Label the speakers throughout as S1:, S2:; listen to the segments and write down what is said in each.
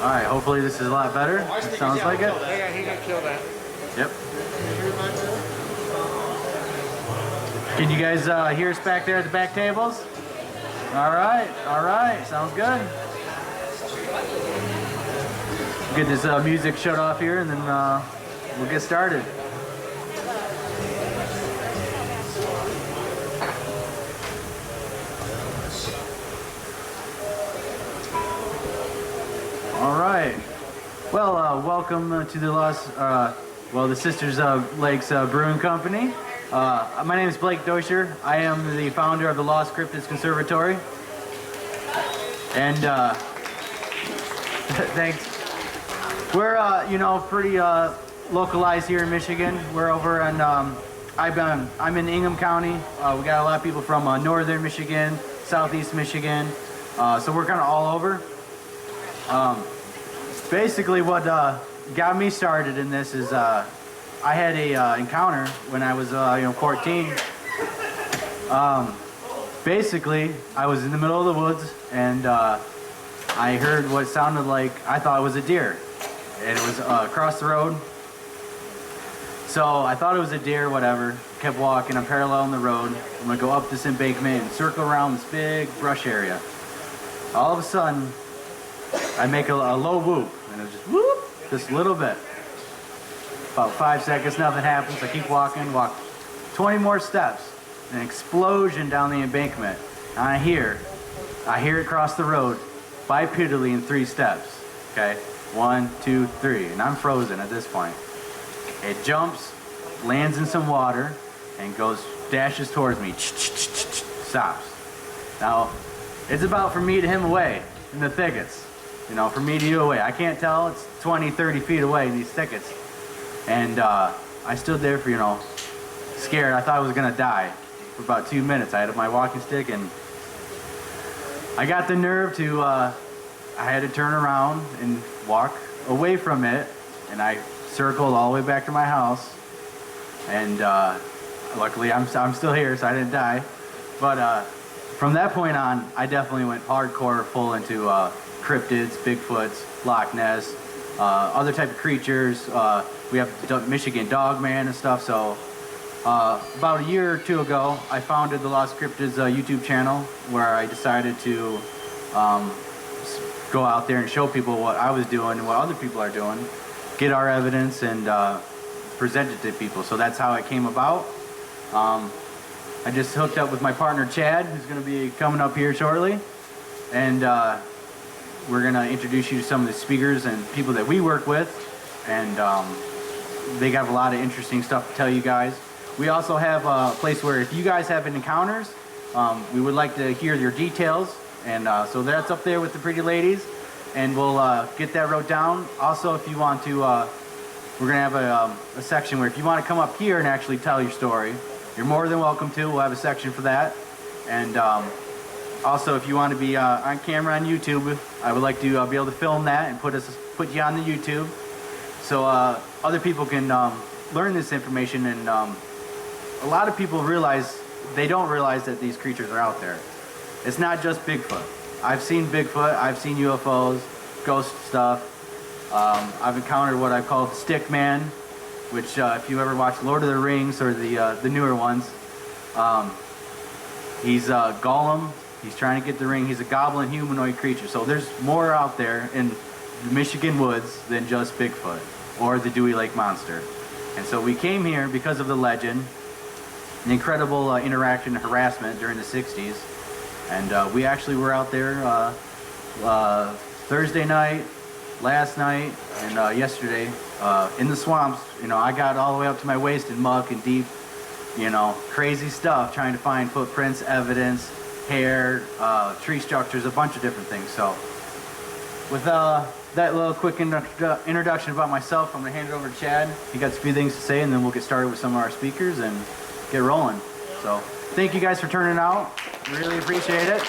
S1: Alright, hopefully this is a lot better. It sounds like it.
S2: Yeah, he can kill that.
S1: Yep. Can you guys hear us back there at the back tables? Alright, sounds good. Get this music shut off here and then we'll get started. Alright. Well, welcome to the the Sisters Lakes Brewing Company. My name is Blake Doischer. I am the founder of the Lost Cryptids Conservatory. And thanks. We're pretty localized here in Michigan. We're over in I'm in Ingham County. We got a lot of people from northern Michigan, southeast Michigan. So we're kind of all over. Basically, what got me started in this is I had a encounter when I was 14. Basically, I was in the middle of the woods and I heard what sounded like, I thought it was a deer, and it was across the road. So I thought it was a deer, whatever. Kept walking. I'm paralleling the road. I'm gonna go up this embankment and circle around this big brush area. All of a sudden, I make a low whoop, and it was just whoop, just a little bit. About 5 seconds, nothing happens. I keep walking, walk 20 more steps, an explosion down the embankment. And I hear it cross the road bipedally in 3 steps. Okay, 1, 2, 3, and I'm frozen at this point. It jumps, lands in some water, and dashes towards me. Stops. Now, it's about for me to him away in the thickets. For me to you away. I can't tell. It's 20, 30 feet away in these thickets. And I stood there for, scared. I thought I was going to die for about 2 minutes. I had my walking stick, and I got the nerve to, I had to turn around and walk away from it. And I circled all the way back to my house. And luckily, I'm still here, so I didn't die. But from that point on, I definitely went hardcore full into cryptids, Bigfoots, Loch Ness, other type of creatures. We have the Michigan Dogman and stuff. So about a year or two ago, I founded the Lost Cryptids YouTube channel, where I decided to go out there and show people what I was doing and what other people are doing, get our evidence, and present it to people. So that's how it came about. I just hooked up with my partner Chad, who's going to be coming up here shortly, and we're going to introduce you to some of the speakers and people that we work with, and they have a lot of interesting stuff to tell you guys. We also have a place where if you guys have encounters, we would like to hear your details, and so that's up there with the pretty ladies, and we'll get that wrote down. Also, if you want to, we're going to have a section where if you want to come up here and actually tell your story, you're more than welcome to. We'll have a section for that. And also, if you want to be on camera on YouTube, I would like to be able to film that and put you on the YouTube, so other people can learn this information. And a lot of people don't realize that these creatures are out there. It's not just Bigfoot. I've seen Bigfoot. I've seen UFOs, ghost stuff. I've encountered what I call the Stick Man, which if you ever watch Lord of the Rings or the newer ones, he's Gollum. He's trying to get the ring. He's a goblin humanoid creature. So there's more out there in the Michigan woods than just Bigfoot or the Dewey Lake monster. And so we came here because of the legend, the incredible interaction and harassment during the 60s. And we actually were out there Thursday night, last night, and yesterday in the swamps. I got all the way up to my waist in muck and deep, crazy stuff, trying to find footprints, evidence, hair, tree structures, a bunch of different things. So with that little quick introduction about myself, I'm going to hand it over to Chad. He got a few things to say, and then we'll get started with some of our speakers and get rolling. So thank you guys for turning out. Really appreciate it.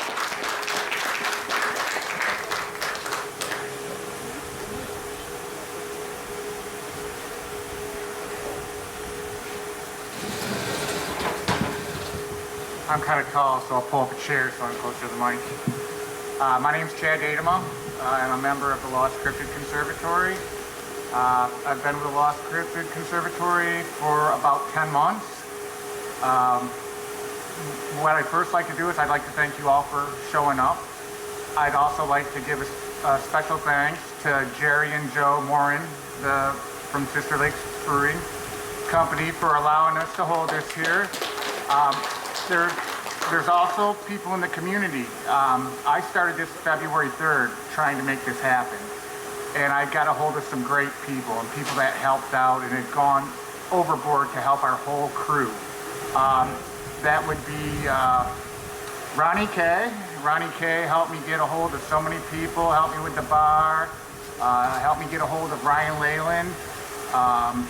S2: I'm kind of tall, so I'll pull up a chair so I'm closer to the mic. My name's Chad Adema. I'm a member of the Lost Cryptid Conservatory. I've been with the Lost Cryptid Conservatory for about 10 months. What I'd first like to do is I'd like to thank you all for showing up. I'd also like to give a special thanks to Jerry and Joe Morin from Sister Lake Brewing Company for allowing us to hold this here. There's also people in the community. I started this February 3rd trying to make this happen. And I got a hold of some great people and people that helped out and had gone overboard to help our whole crew. That would be Ronnie K. Ronnie K helped me get a hold of so many people, helped me with the bar, helped me get a hold of Ryan Leyland.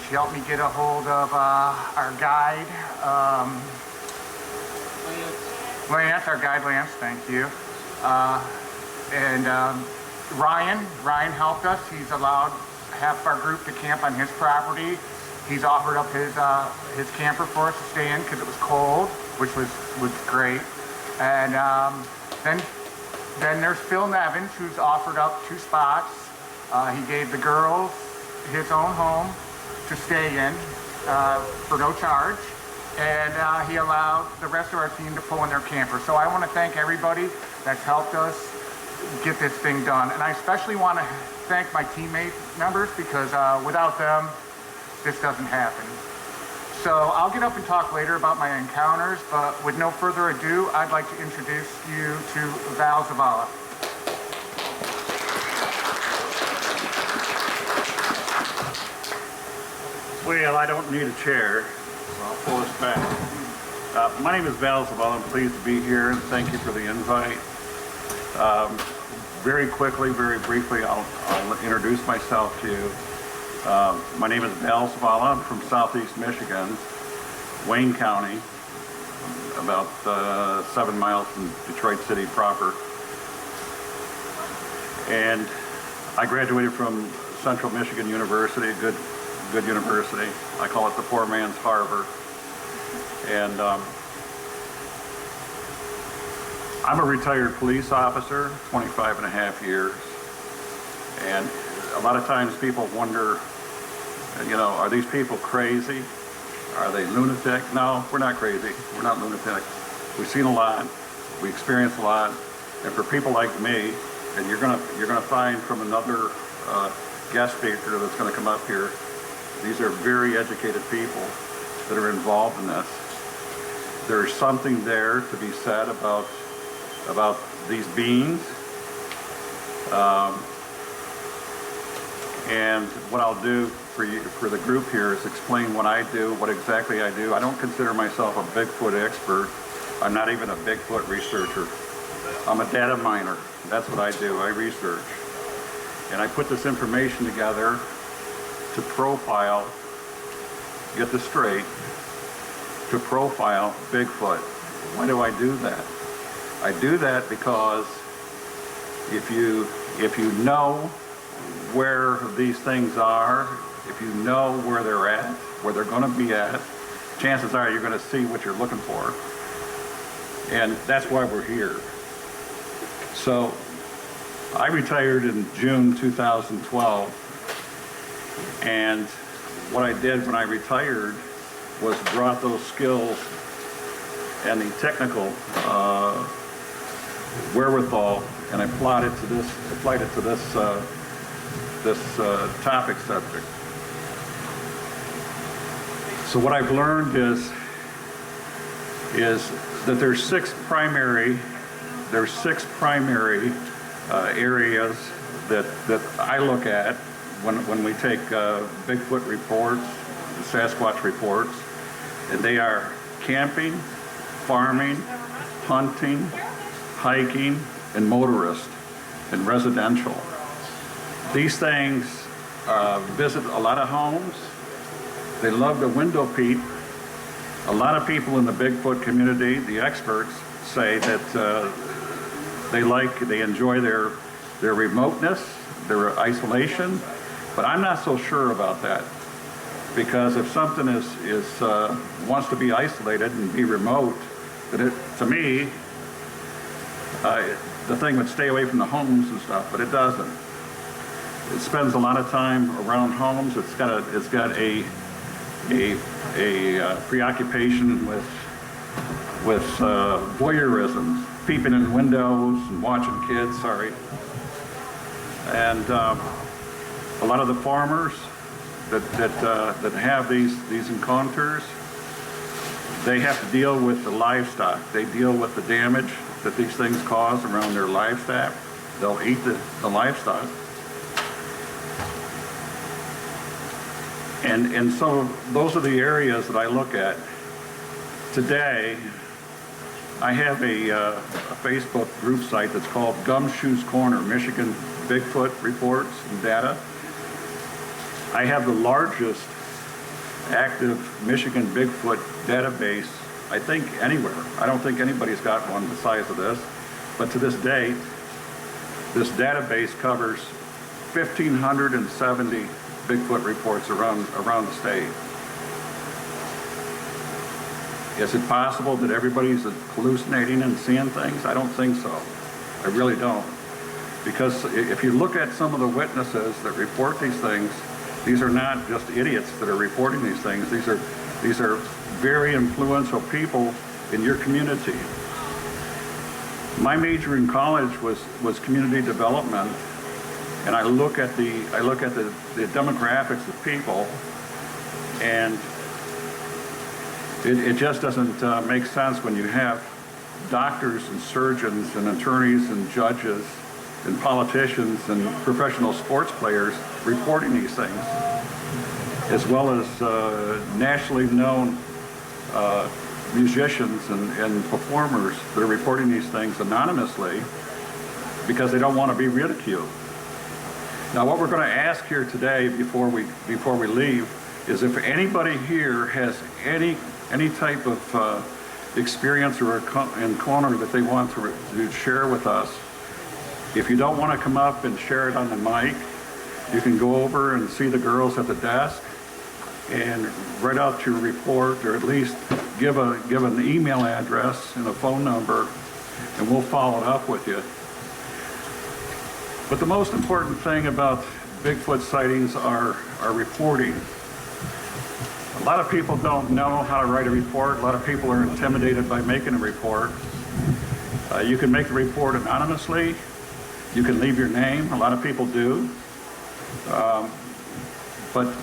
S2: She helped me get a hold of our guide, Lance, our guide Lance, thank you. Ryan helped us. He's allowed half our group to camp on his property. He's offered up his camper for us to stay in because it was cold, which was great. And then there's Phil Nevins, who's offered up 2 spots. He gave the girls his own home to stay in for no charge. And he allowed the rest of our team to pull in their camper. So I want to thank everybody that's helped us get this thing done. And I especially want to thank my teammate members because without them, this doesn't happen. So I'll get up and talk later about my encounters, but with no further ado, I'd like to introduce you to Val Zavala.
S3: Well, I don't need a chair, so I'll pull this back. My name is Val Zavala. I'm pleased to be here, and thank you for the invite. Very quickly, very briefly, I'll introduce myself to you. My name is Val Zavala. I'm from Southeast Michigan, Wayne County, about 7 miles from Detroit City proper. And I graduated from Central Michigan University, a good university. I call it the poor man's Harvard. And I'm a retired police officer, 25 and a half years. And a lot of times people wonder, you know, are these people crazy? Are they lunatic? No, we're not crazy. We're not lunatic. We've seen a lot. We experienced a lot. And for people like me, and you're gonna find from another guest speaker that's gonna come up here, these are very educated people that are involved in this. There's something there to be said about these beings. And what I'll do for the group here is explain what I do, what exactly I do. I don't consider myself a Bigfoot expert. I'm not even a Bigfoot researcher. I'm a data miner. That's what I do. I research. And I put this information together to profile, get this straight, to profile Bigfoot. Why do I do that? I do that because if you know where these things are, if you know where they're at, where they're going to be at, chances are you're going to see what you're looking for. And that's why we're here. So I retired in June 2012, and what I did when I retired was brought those skills and the technical wherewithal, and I applied it to this topic subject. So what I've learned is that there's six primary areas that I look at when we take Bigfoot reports, Sasquatch reports, and they are camping, farming, hunting, hiking, and motorist, and residential. These things visit a lot of homes. They love to window peep. A lot of people in the Bigfoot community, the experts, say that they enjoy their remoteness, their isolation, but I'm not so sure about that. Because if something wants to be isolated and be remote, then to me, the thing would stay away from the homes and stuff, but it doesn't. It spends a lot of time around homes. It's got a preoccupation with voyeurism, peeping in windows and watching kids. Sorry, and a lot of the farmers that have these encounters, they have to deal with the livestock. They deal with the damage that these things cause around their livestock. They'll eat the livestock. And so those are the areas that I look at. Today, I have a Facebook group site that's called Gumshoe's Corner, Michigan Bigfoot Reports and Data. I have the largest active Michigan Bigfoot database, I think, anywhere. I don't think anybody's got one the size of this. But to this date, this database covers 1,570 Bigfoot reports around the state. Is it possible that everybody's hallucinating and seeing things? I don't think so. I really don't. Because if you look at some of the witnesses that report these things, these are not just idiots that are reporting these things. These are very influential people in your community. My major in college was community development, and I look at the demographics of people, and it just doesn't make sense when you have doctors and surgeons and attorneys and judges and politicians and professional sports players reporting these things, as well as nationally known musicians and performers that are reporting these things anonymously because they don't want to be ridiculed. Now, what we're going to ask here today before we leave is if anybody here has any type of experience or encounter that they want to share with us. If you don't want to come up and share it on the mic, you can go over and see the girls at the desk and write out your report, or at least give an email address and a phone number, and we'll follow it up with you. But the most important thing about Bigfoot sightings are reporting. A lot of people don't know how to write a report. A lot of people are intimidated by making a report. You can make the report anonymously. You can leave your name. A lot of people do. But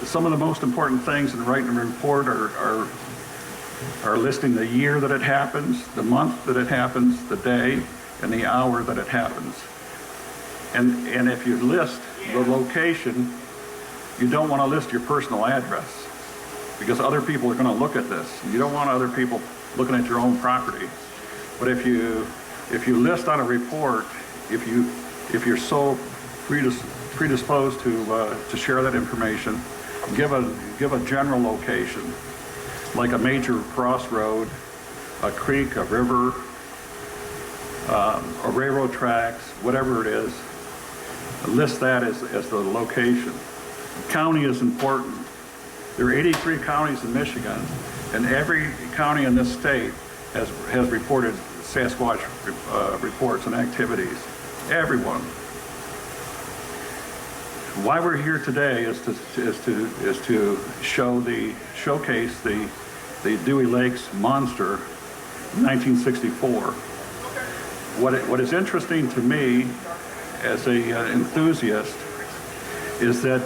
S3: some of the most important things in writing a report are listing the year that it happens, the month that it happens, the day, and the hour that it happens. And if you list the location, you don't want to list your personal address, because other people are going to look at this. You don't want other people looking at your own property. But if you list on a report, if you're so predisposed to share that information, give a general location, like a major crossroad, a creek, a river, a railroad tracks, whatever it is. List that as the location. County is important. There are 83 counties in Michigan, and every county in this state has reported Sasquatch reports and activities. Everyone. Why we're here today is to showcase the Dewey Lake's monster, 1964. What is interesting to me as an enthusiast is that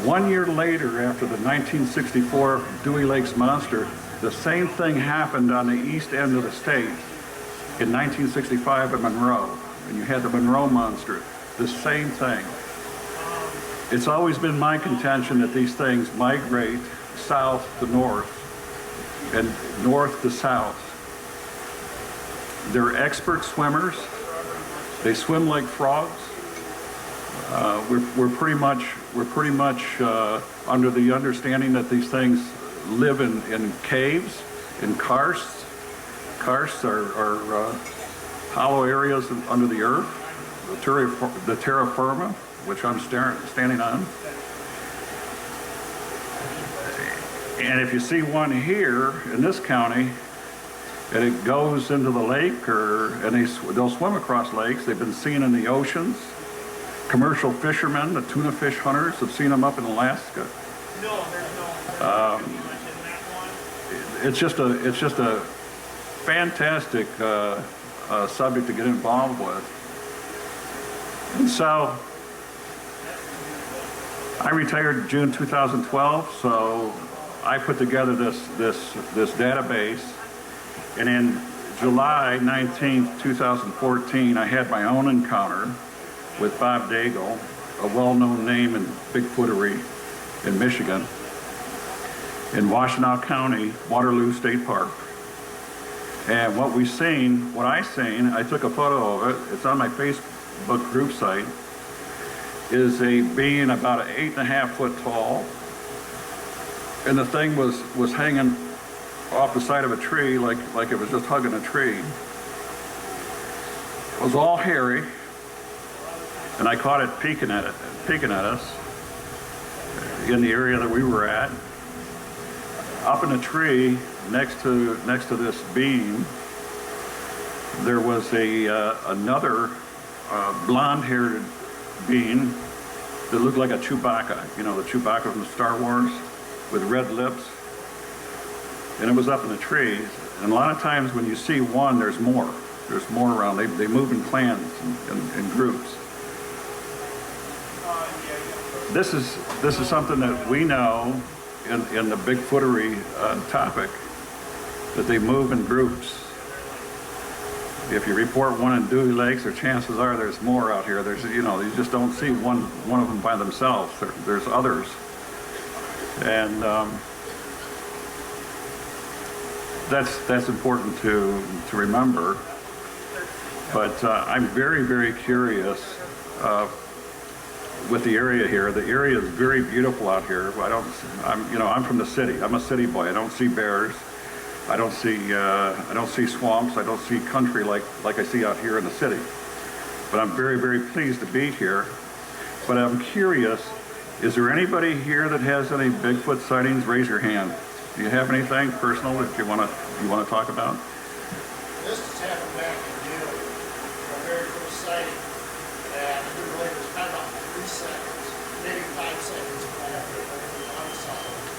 S3: 1 year later, after the 1964 Dewey Lake's monster, the same thing happened on the east end of the state in 1965 at Monroe. And you had the Monroe monster, the same thing. It's always been my contention that these things migrate south to north and north to south. They're expert swimmers. They swim like frogs. We're pretty much under the understanding that these things live in caves, in karsts. Karsts are hollow areas under the earth, the terra firma, which I'm standing on. And if you see one here in this county, and it goes into the lake, and they'll swim across lakes. They've been seen in the oceans. Commercial fishermen, the tuna fish hunters, have seen them up in Alaska. It's just a fantastic subject to get involved with. And so I retired June 2012, so I put together this database, and in July 19th, 2014, I had my own encounter with Bob Daigle, a well-known name in Bigfootery in Michigan, in Washtenaw County, Waterloo State Park. And what I seen, I took a photo of it, it's on my Facebook group site, is a being about 8.5 foot tall, and the thing was hanging off the side of a tree like it was just hugging a tree. It was all hairy, and I caught it peeking at us in the area that we were at. Up in a tree next to this beam, there was another blonde-haired being that looked like a Chewbacca, you know, the Chewbacca from Star Wars with red lips. And it was up in the trees. And a lot of times when you see one, there's more. There's more around. They move in clans and groups. This is something that we know in the Bigfootery topic, that they move in groups. If you report one in Dewey Lake, the chances are there's more out here. There's, you know, you just don't see one of them by themselves. There's others. And that's important to remember. But I'm very, very curious with the area here. The area is very beautiful out here. I'm from the city. I'm a city boy. I don't see bears. I don't see swamps. I don't see country like I see out here in the city. But I'm very, very pleased to be here. But I'm curious, is there anybody here that has any Bigfoot sightings? Raise your hand. Do you have anything personal that you want to talk about?
S4: This has happened back in June, our very first sighting, and I do believe it was kind of about 3 seconds, maybe 5 seconds after the unsolved.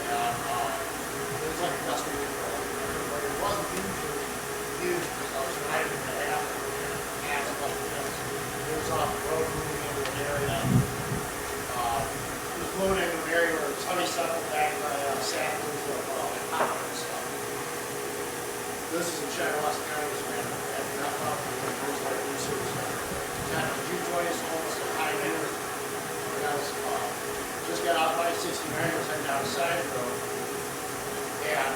S4: And it was like a dusty window, but it wasn't usually huge because I was driving to half like this. It was off the road moving into an area. It was moving into an area where it was honeysuckle back by saplings of cotton and stuff. This is in Shiawassee County, man. And not far from the First Light Research Center. Kind of, you join us almost at high noon. When I was, just got out by 69, was heading down the side of the road. And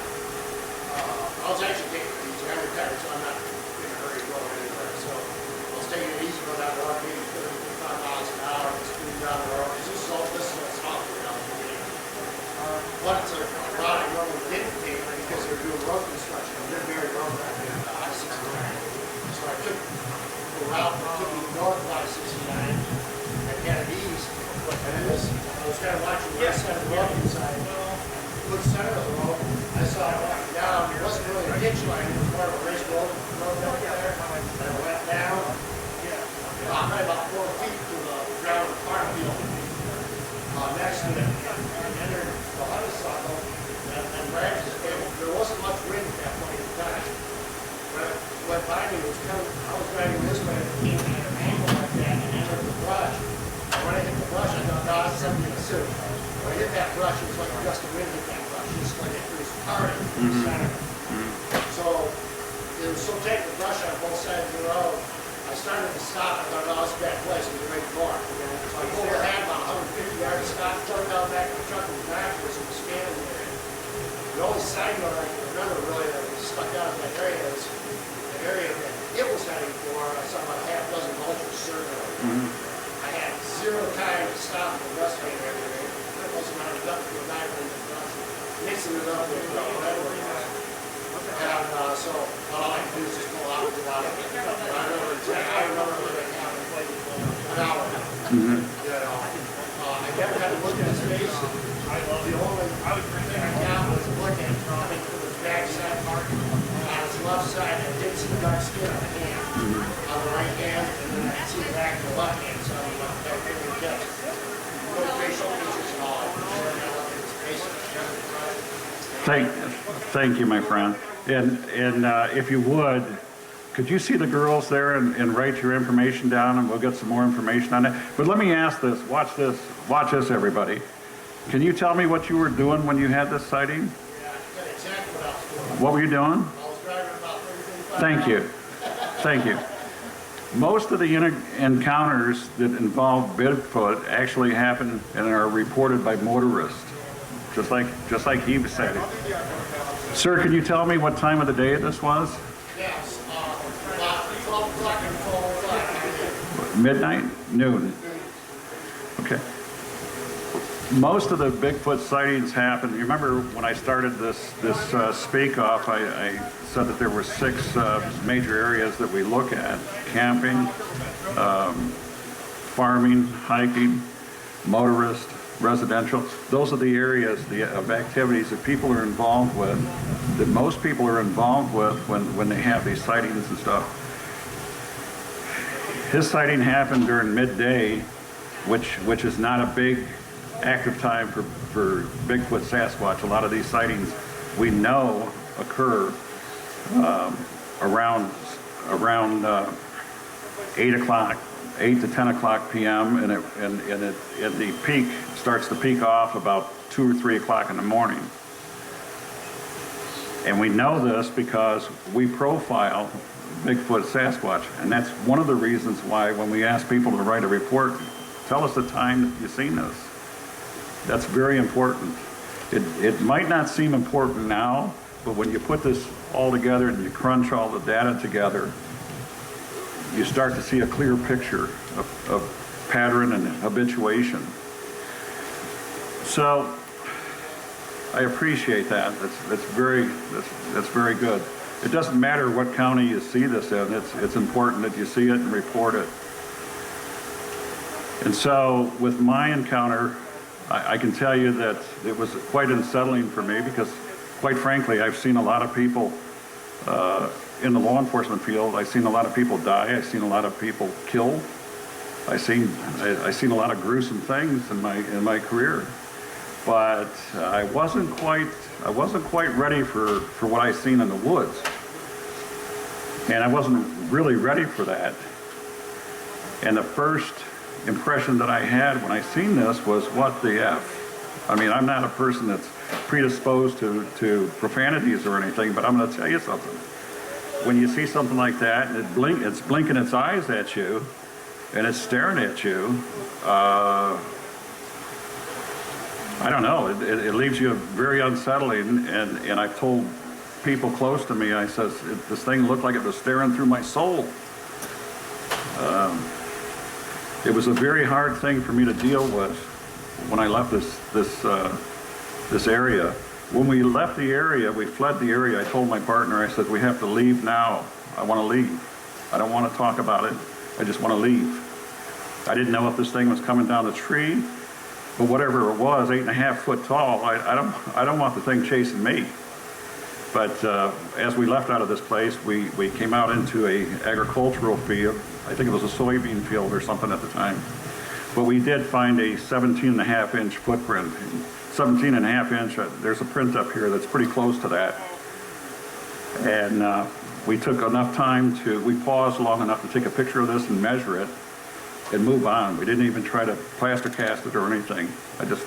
S4: I was actually taking it easy. I'm retired, so I'm not in a hurry going anywhere. So I was taking it easy going down the road, maybe 35 miles an hour, just moving down the road. This is what's off the ground. But it's a route I normally didn't take because they were doing road construction. They're very road back there, I-69. So I took the route that took me north of I-69 and headed east. And I was kind of watching the west side of the road inside. Look center of the road, I saw it walking down. It wasn't really a ditch line, it was more of a race road back there. And I went down, probably about 4 feet to the ground of the farm field. Next to it, and entered the honeysuckle and branches. There wasn't much wind at that point in time. When it went by me, I was driving this way, and it came at an angle like that and entered the brush. And when I hit the brush, I thought, no, that's something in a suit. When I hit that brush, it was like a gust of wind hit that brush. It was like it was parting in the center. So it was so tight, the brush on both sides of the road. I started to stop. I thought, no, this is a bad place. We can make more. So I pulled ahead about 150 yards, stopped, turned down back to the truck, and backwards and was scanning there. The only side note I can remember really that was stuck out in that area is the area that it was heading for. I saw about a half dozen vultures circling. I had zero time to stop and investigate everything. That wasn't on a duck to a dive in the brush, mixing it up with whatever it was. And so all I could do is just pull out and go out. I remember when it happened an hour ago. You know, I never had to look at his face. The only thing I got was looking from his backside. I left side, I didn't see the dark skin on the hand. On the right hand, and then I could see the back of the left hand, so I'm like, that really good. No facial features at all. It's basic.
S3: Thank you, my friend. And if you would, could you see the girls there and write your information down, and we'll get some more information on it. But let me ask this. Watch this, everybody. Can you tell me what you were doing when you had this sighting?
S4: Yeah, that's exactly what I was doing.
S3: What were you doing?
S4: I was driving about 35
S3: Thank you. Thank you. Most of the encounters that involve Bigfoot actually happen and are reported by motorists, just like he was saying. Sir, can you tell me what time of the day this was?
S4: Yes, about 12 o'clock and 12 o'clock.
S3: Midnight? Noon. Okay. Most of the Bigfoot sightings happen. You remember when I started this speak off, I said that there were 6 major areas that we look at: camping, farming, hiking, motorist, residential. Those are the areas of activities that people are involved with, that most people are involved with when they have these sightings and stuff. His sighting happened during midday, which is not a big active time for Bigfoot, Sasquatch. A lot of these sightings we know occur around 8 o'clock, 8 to 10 o'clock p.m. and the peak starts to peak off about 2 or 3 o'clock in the morning. And we know this because we profile Bigfoot, Sasquatch, and that's one of the reasons why when we ask people to write a report, tell us the time that you've seen this. That's very important. It might not seem important now, but when you put this all together and you crunch all the data together, you start to see a clear picture of pattern and habituation. So I appreciate that. That's very good. It doesn't matter what county you see this in. It's important that you see it and report it. And so with my encounter, I can tell you that it was quite unsettling for me because, quite frankly, I've seen a lot of people in the law enforcement field. I've seen a lot of people die. I've seen a lot of people killed. I've seen a lot of gruesome things in my career, but I wasn't quite ready for what I seen in the woods, and I wasn't really ready for that. And the first impression that I had when I seen this was, what the F? I mean, I'm not a person that's predisposed to profanities or anything, but I'm going to tell you something. When you see something like that, and it's blinking its eyes at you, and it's staring at you, I don't know, it leaves you very unsettling, and I've told people close to me, I says, this thing looked like it was staring through my soul. It was a very hard thing for me to deal with when I left this area. When we left the area, we fled the area, I told my partner, I said, we have to leave now. I want to leave. I don't want to talk about it. I just want to leave. I didn't know if this thing was coming down the tree, but whatever it was, 8.5 foot tall, I don't want the thing chasing me. But as we left out of this place, we came out into a agricultural field. I think it was a soybean field or something at the time. But we did find a 17.5-inch footprint. 17.5-inch, there's a print up here that's pretty close to that. And we took enough time we paused long enough to take a picture of this and measure it and move on. We didn't even try to plaster cast it or anything. I just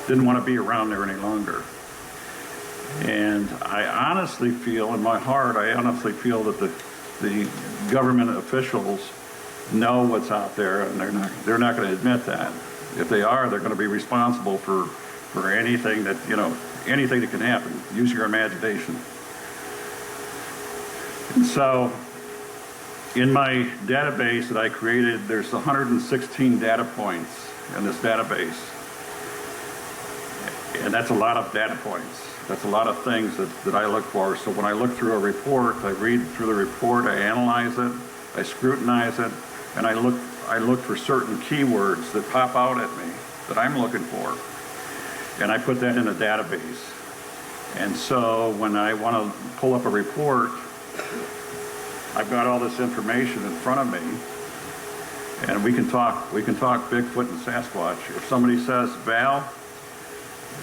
S3: didn't want to be around there any longer. And I honestly feel, in my heart, that the government officials know what's out there, and they're not going to admit that. If they are, they're going to be responsible for anything that can happen. Use your imagination. And so, in my database that I created, there's 116 data points in this database. And that's a lot of data points. That's a lot of things that I look for. So when I look through a report, I read through the report, I analyze it, I scrutinize it, and I look for certain keywords that pop out at me that I'm looking for. And I put that in a database. And so when I want to pull up a report, I've got all this information in front of me, and we can talk Bigfoot and Sasquatch. If somebody says, Val,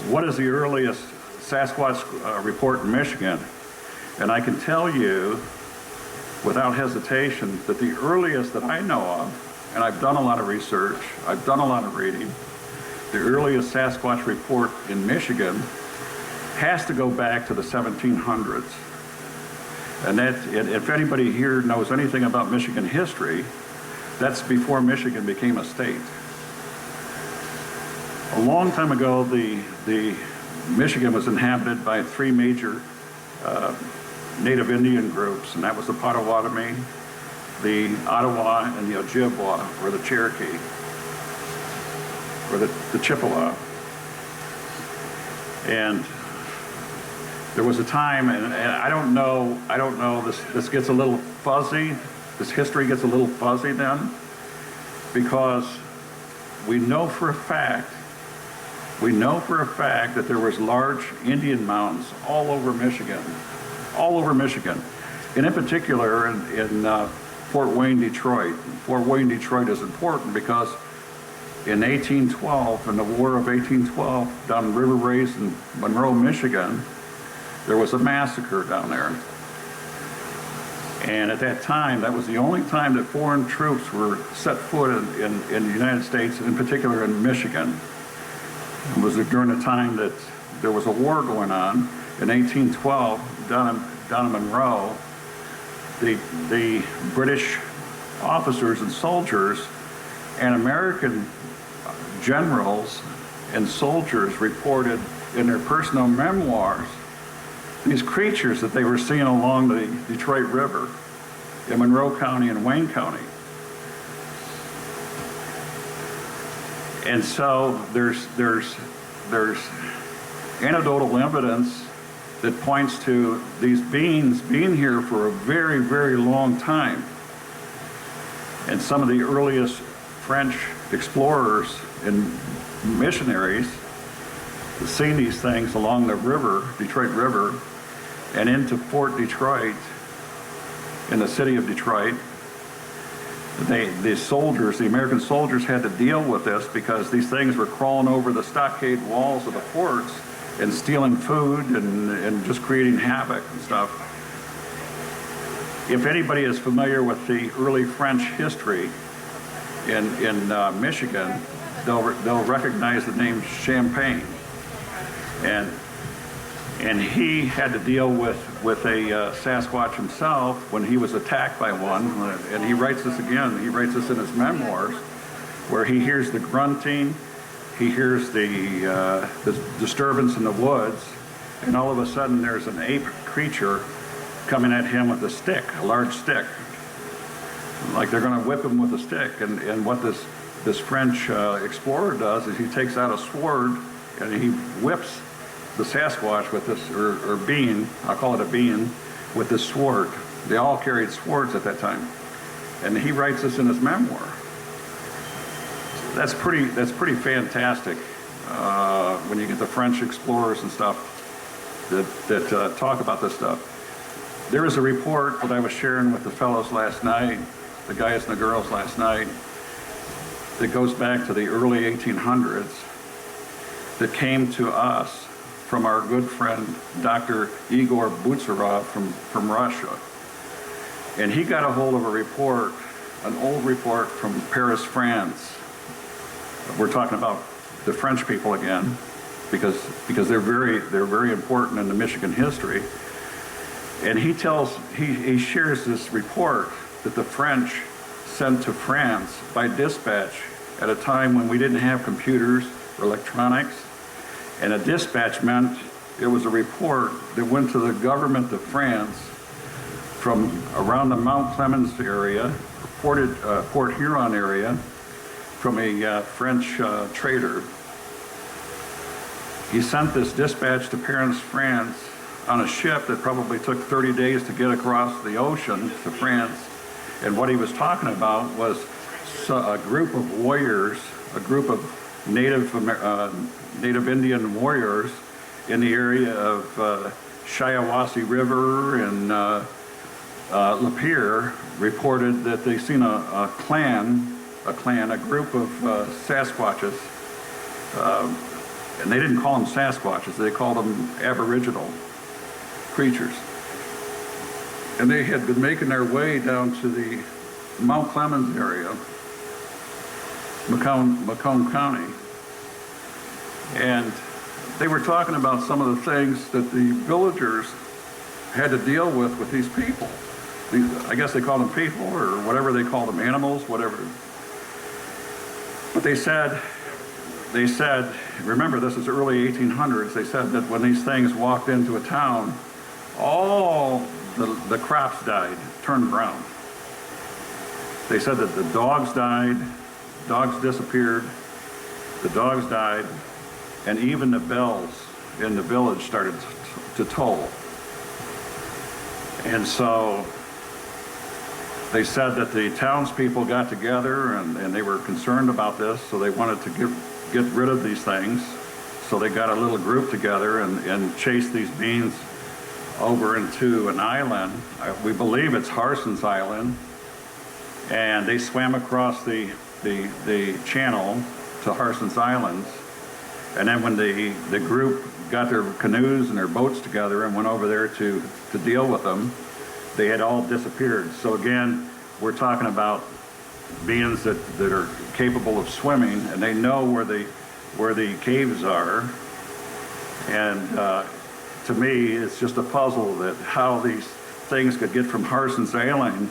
S3: what is the earliest Sasquatch report in Michigan? And I can tell you without hesitation that the earliest that I know of, and I've done a lot of research, I've done a lot of reading, the earliest Sasquatch report in Michigan has to go back to the 1700s. And if anybody here knows anything about Michigan history, that's before Michigan became a state. A long time ago, the Michigan was inhabited by three major Native Indian groups, and that was the Potawatomi, the Ottawa, and the Ojibwa, or the Cherokee, or the Chippewa. And there was a time, and I don't know, this gets a little fuzzy, this history gets a little fuzzy then, because we know for a fact that there was large Indian mounds all over Michigan. And in particular in Fort Wayne, Detroit. Fort Wayne, Detroit is important because in 1812, in the War of 1812, down in River Race in Monroe, Michigan, there was a massacre down there. And at that time, that was the only time that foreign troops were set foot in the United States, in particular in Michigan. It was during the time that there was a war going on. In 1812, down in Monroe, the British officers and soldiers and American generals and soldiers reported in their personal memoirs these creatures that they were seeing along the Detroit River in Monroe County and Wayne County. And so there's anecdotal evidence that points to these beings being here for a very, very long time. And some of the earliest French explorers and missionaries seen these things along the river, Detroit River, and into Fort Detroit, in the city of Detroit. The American soldiers had to deal with this because these things were crawling over the stockade walls of the forts and stealing food and just creating havoc and stuff. If anybody is familiar with the early French history in Michigan, they'll recognize the name Champagne. And he had to deal with a Sasquatch himself when he was attacked by one. And he writes this again. He writes this in his memoirs, where he hears the grunting, he hears the disturbance in the woods, and all of a sudden there's an ape creature coming at him with a stick, a large stick, like they're going to whip him with a stick. And what this French explorer does is he takes out a sword and he whips the Sasquatch with this, or being, I'll call it a being, with this sword. They all carried swords at that time. And he writes this in his memoir. That's pretty fantastic when you get the French explorers and stuff that talk about this stuff. There was a report that I was sharing with the fellows last night, the guys and the girls last night, that goes back to the early 1800s, that came to us from our good friend, Dr. Igor Butsarov from Russia. And he got a hold of a report, an old report from Paris, France. We're talking about the French people again, because they're very important in the Michigan history. And he shares this report that the French sent to France by dispatch at a time when we didn't have computers or electronics. And a dispatch meant it was a report that went to the government of France from around the Mount Clemens area, Port Huron area, from a French trader. He sent this dispatch to Paris, France, on a ship that probably took 30 days to get across the ocean to France. And what he was talking about was a group of warriors, a group of Native Indian warriors in the area of Shiawassee River and Lapeer reported that they seen a group of Sasquatches, and they didn't call them Sasquatches, they called them Aboriginal creatures. And they had been making their way down to the Mount Clemens area, Macomb County. And they were talking about some of the things that the villagers had to deal with these people. I guess they called them people, or whatever they called them, animals, whatever. But they said, remember this is early 1800s, they said that when these things walked into a town, all the crops died, turned brown. They said that the dogs died, dogs disappeared, the dogs died, and even the bells in the village started to toll. And so they said that the townspeople got together and they were concerned about this, so they wanted to get rid of these things. So they got a little group together and chased these beings over into an island. We believe it's Harson's Island. And they swam across the channel to Harson's Islands. And then when the group got their canoes and their boats together and went over there to deal with them, they had all disappeared. So again, we're talking about beings that are capable of swimming, and they know where the caves are. And to me, it's just a puzzle that how these things could get from Harson's Island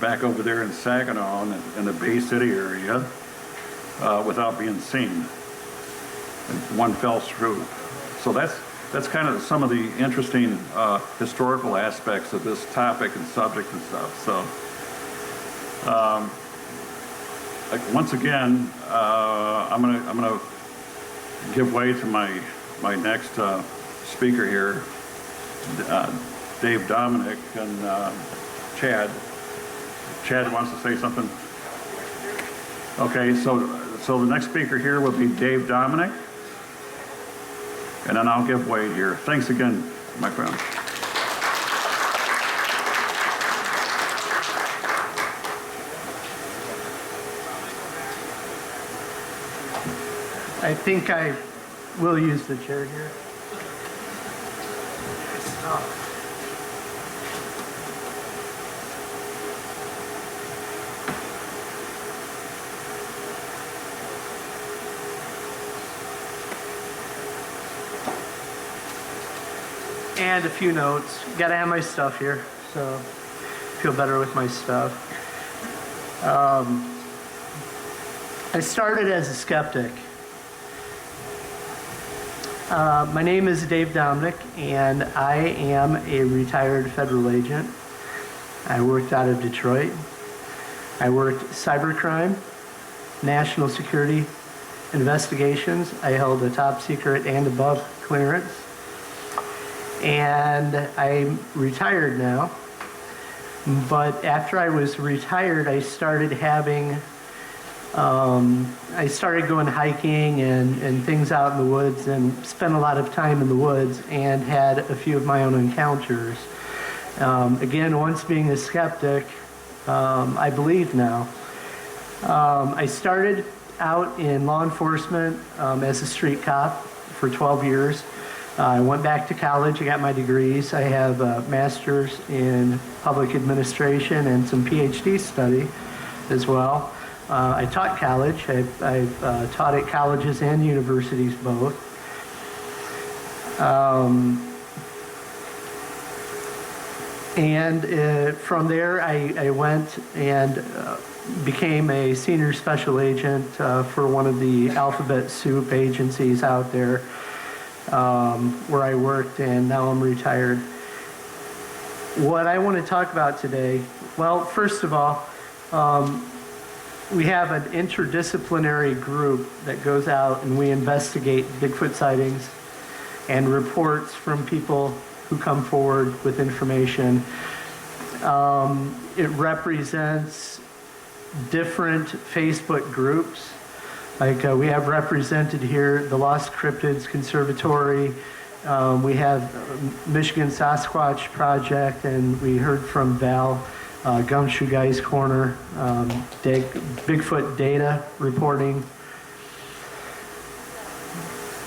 S3: back over there in Saginaw in the Bay City area without being seen. One fell swoop. So that's kind of some of the interesting historical aspects of this topic and subject and stuff. So once again, I'm gonna give way to my next speaker here, Dave Dominic and Chad. Chad wants to say something. Okay, so the next speaker here will be Dave Dominic. And then I'll give way here. Thanks again, my friend.
S5: I think I will use the chair here. And a few notes. Gotta have my stuff here, so feel better with my stuff. I started as a skeptic. My name is Dave Dominic, and I am a retired federal agent. I worked out of Detroit. I worked cybercrime, national security investigations. I held a top secret and above clearance. And I'm retired now. But after I was retired, I started having, I started going hiking and things out in the woods and spent a lot of time in the woods and had a few of my own encounters. Again, once being a skeptic, I believe now. I started out in law enforcement as a street cop for 12 years. I went back to college, I got my degrees. I have a master's in public administration and some PhD study as well. I taught college. I've taught at colleges and universities both. From there, I went and became a senior special agent for one of the alphabet soup agencies out there. Where I worked, and now I'm retired. What I want to talk about today, well, first of all, we have an interdisciplinary group that goes out and we investigate Bigfoot sightings and reports from people who come forward with information. It represents different Facebook groups. Like we have represented here the Lost Cryptids Conservatory, We have Michigan Sasquatch Project, and we heard from Val, Gumshoe Guy's Corner, Bigfoot data reporting.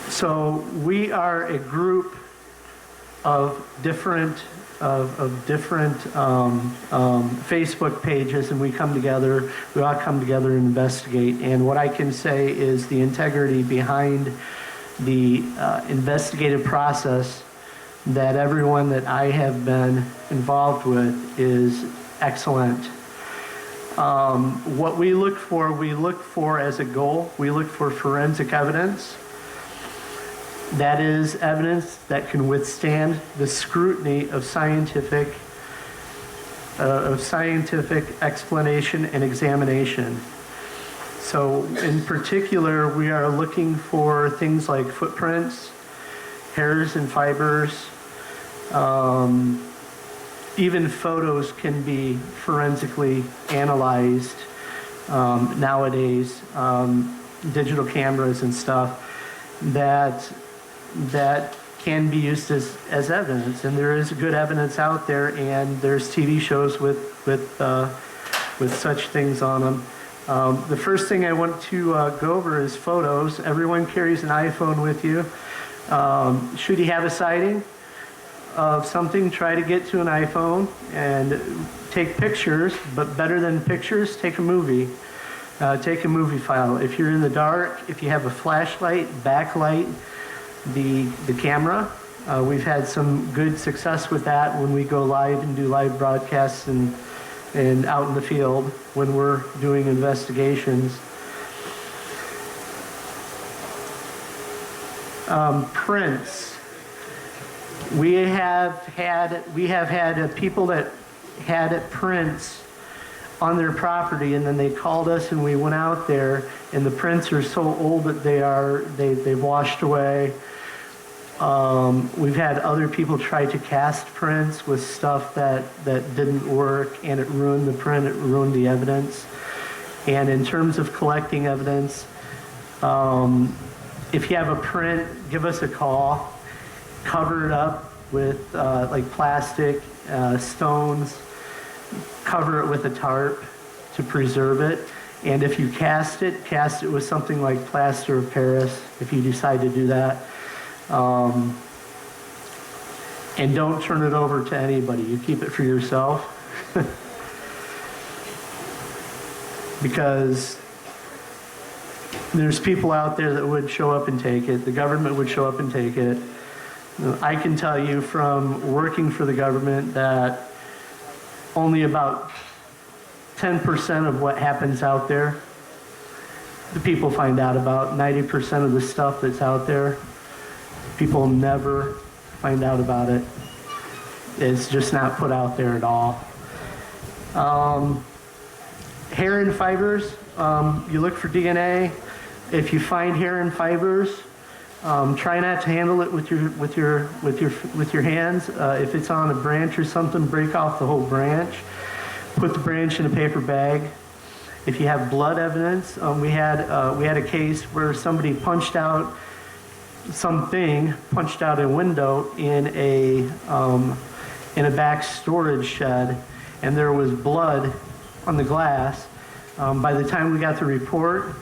S5: So we are a group of different Facebook pages, and we all come together and investigate. And what I can say is the integrity behind the investigative process that everyone that I have been involved with is excellent. What we look for as a goal, we look for forensic evidence. That is evidence that can withstand the scrutiny of scientific explanation and examination. So in particular, we are looking for things like footprints, hairs and fibers. Even photos can be forensically analyzed nowadays, digital cameras and stuff that can be used as evidence. And there is good evidence out there, and there's TV shows with such things on them. The first thing I want to go over is photos. Everyone carries an iPhone with you. Should you have a sighting of something, try to get to an iPhone and take pictures, but better than pictures, take a movie. Take a movie file. If you're in the dark, if you have a flashlight, backlight the camera. We've had some good success with that when we go live and do live broadcasts and out in the field when we're doing investigations. Prints. We have had people that had prints on their property, and then they called us and we went out there, and the prints are so old that they've washed away. We've had other people try to cast prints with stuff that didn't work, and it ruined the print, it ruined the evidence. And in terms of collecting evidence, if you have a print, give us a call. Cover it up with like plastic, stones. Cover it with a tarp to preserve it. And if you cast it with something like plaster of Paris, if you decide to do that. And don't turn it over to anybody. You keep it for yourself. Because there's people out there that would show up and take it. The government would show up and take it. I can tell you from working for the government that only about 10% of what happens out there, the people find out about. 90% of the stuff that's out there, people never find out about it. It's just not put out there at all. Hair and fibers, you look for DNA. If you find hair and fibers, try not to handle it with your hands. If it's on a branch or something, break off the whole branch. Put the branch in a paper bag. If you have blood evidence, we had a case where somebody punched out a window in a back storage shed, and there was blood on the glass. By the time we got the report,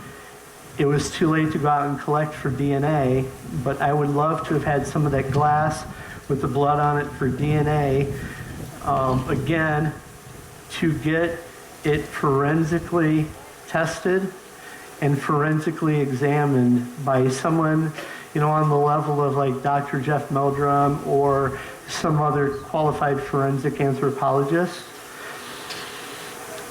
S5: it was too late to go out and collect for DNA, but I would love to have had some of that glass with the blood on it for DNA. Again, to get it forensically tested and forensically examined by someone, on the level of like Dr. Jeff Meldrum or some other qualified forensic anthropologist,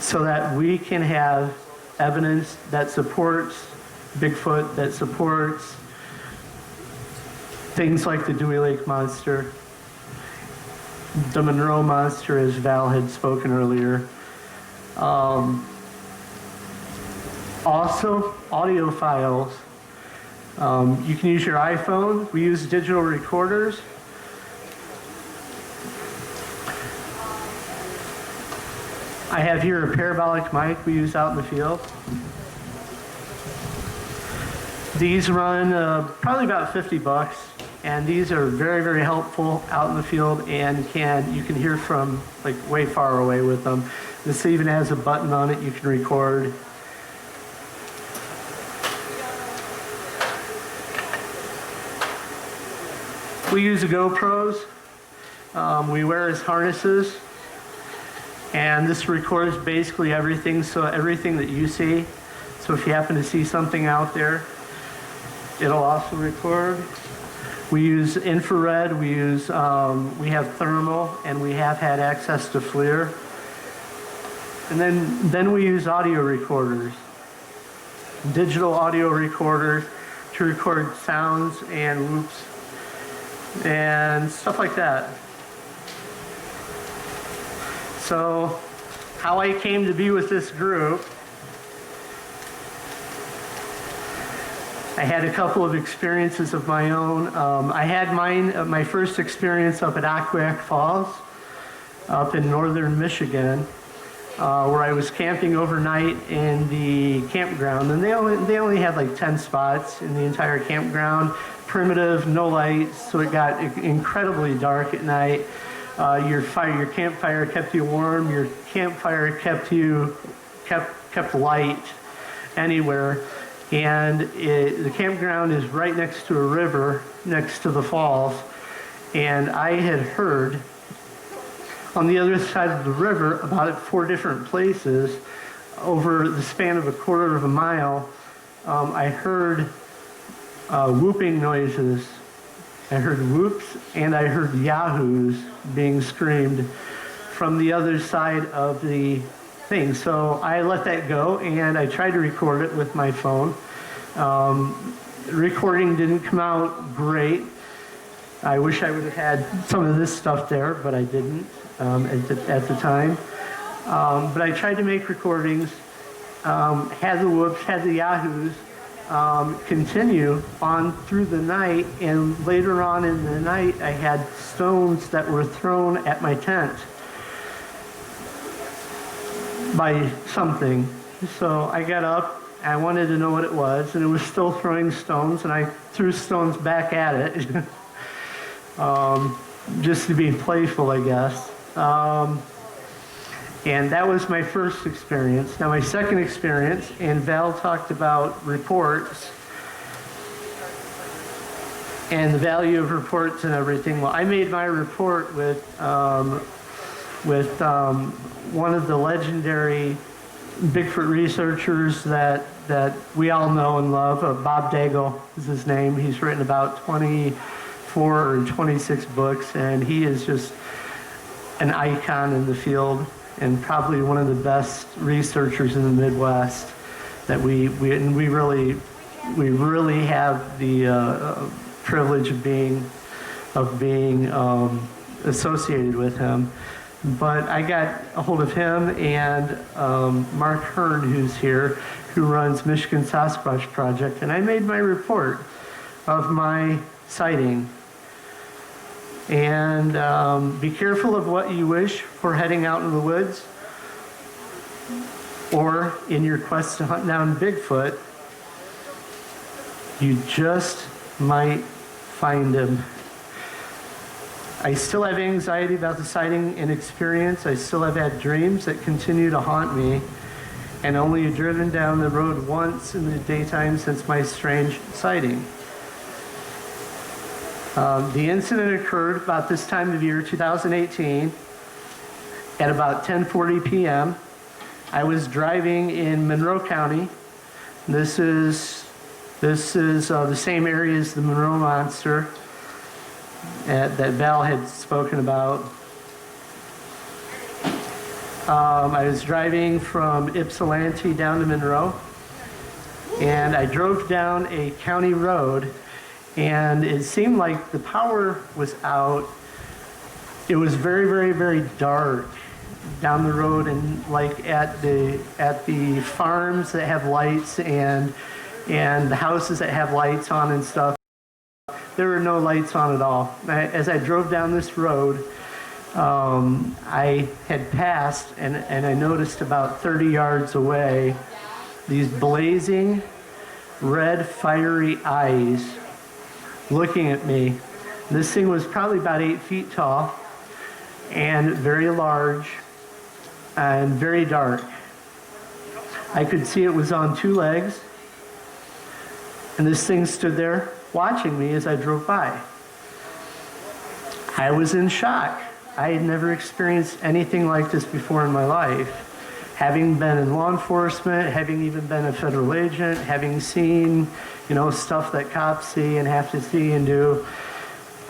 S5: so that we can have evidence that supports Bigfoot, that supports things like the Dewey Lake monster, the Monroe monster, as Val had spoken earlier. Also, audio files. You can use your iPhone. We use digital recorders. I have here a parabolic mic we use out in the field. These run probably about $50. And these are very, very helpful out in the field, and you can hear from like way far away with them. This even has a button on it you can record. We use the GoPros. We wear as harnesses, and this records basically everything. So everything that you see. So if you happen to see something out there, it'll also record. We use infrared, we have thermal, and we have had access to FLIR. And then we use audio recorders, digital audio recorders to record sounds and whoops and stuff like that. So how I came to be with this group, I had a couple of experiences of my own. I had my first experience up at Aquac Falls, up in northern Michigan, where I was camping overnight in the campground, and they only had like 10 spots in the entire campground. Primitive, no lights, so it got incredibly dark at night. Your campfire kept you warm. Your campfire kept light anywhere. And the campground is right next to a river, next to the falls. And I had heard on the other side of the river, about 4 different places, over the span of a quarter of a mile, I heard whooping noises. I heard whoops, and I heard yahoos being screamed from the other side of the thing. So I let that go, and I tried to record it with my phone. Recording didn't come out great. I wish I would have had some of this stuff there, but I didn't at the time. But I tried to make recordings, had the whoops, had the yahoos, continue on through the night, and later on in the night I had stones that were thrown at my tent by something. So I got up, I wanted to know what it was, and it was still throwing stones, and I threw stones back at it just to be playful, I guess. And that was my first experience. Now my second experience, and Val talked about reports and the value of reports and everything. Well, I made my report with one of the legendary Bigfoot researchers that we all know and love. Bob Daigle is his name. He's written about 24 or 26 books, and he is just an icon in the field, and probably one of the best researchers in the Midwest that we really have the privilege of being associated with him. But I got a hold of him and Mark Hearn, who's here, who runs Michigan Sasquatch Project, and I made my report of my sighting. And be careful of what you wish for heading out in the woods or in your quest to hunt down Bigfoot. You just might find him. I still have anxiety about the sighting and experience. I still have had dreams that continue to haunt me, and only driven down the road once in the daytime since my strange sighting. The incident occurred about this time of year, 2018, at about 10:40 p.m. I was driving in Monroe County. This is the same area as the Monroe Monster that Val had spoken about. I was driving from Ypsilanti down to Monroe, and I drove down a county road, and it seemed like the power was out. It was very, very, very dark down the road, and like at the farms that have lights and the houses that have lights on and stuff, there were no lights on at all. As I drove down this road, I had passed, and I noticed about 30 yards away these blazing red fiery eyes looking at me This thing was probably about 8 feet tall and very large and very dark. I could see it was on 2 legs, and this thing stood there watching me as I drove by. I was in shock. I had never experienced anything like this before in my life. Having been in law enforcement, having even been a federal agent, having seen, stuff that cops see and have to see and do,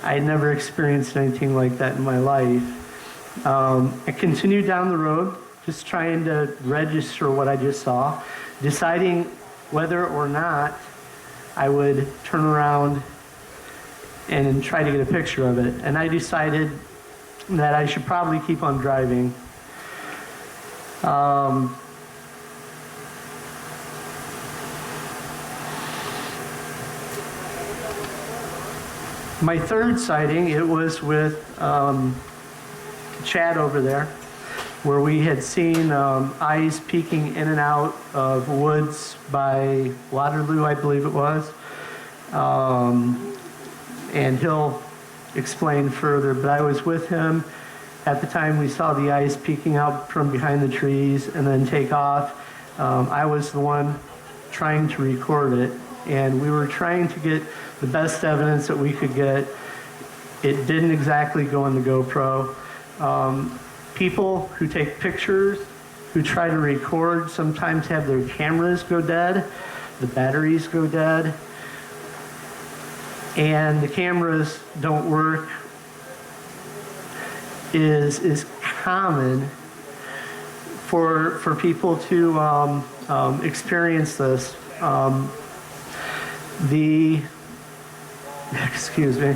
S5: I had never experienced anything like that in my life. I continued down the road, just trying to register what I just saw, deciding whether or not I would turn around and try to get a picture of it. And I decided that I should probably keep on driving. My third sighting, it was with Chad over there, where we had seen eyes peeking in and out of woods by Waterloo, I believe it was. And he'll explain further, but I was with him at the time we saw the eyes peeking out from behind the trees and then take off. I was the one trying to record it, and we were trying to get the best evidence that we could get. It didn't exactly go in the GoPro. People who take pictures, who try to record, sometimes have their cameras go dead, the batteries go dead, and the cameras don't work is common for people to experience this. Excuse me.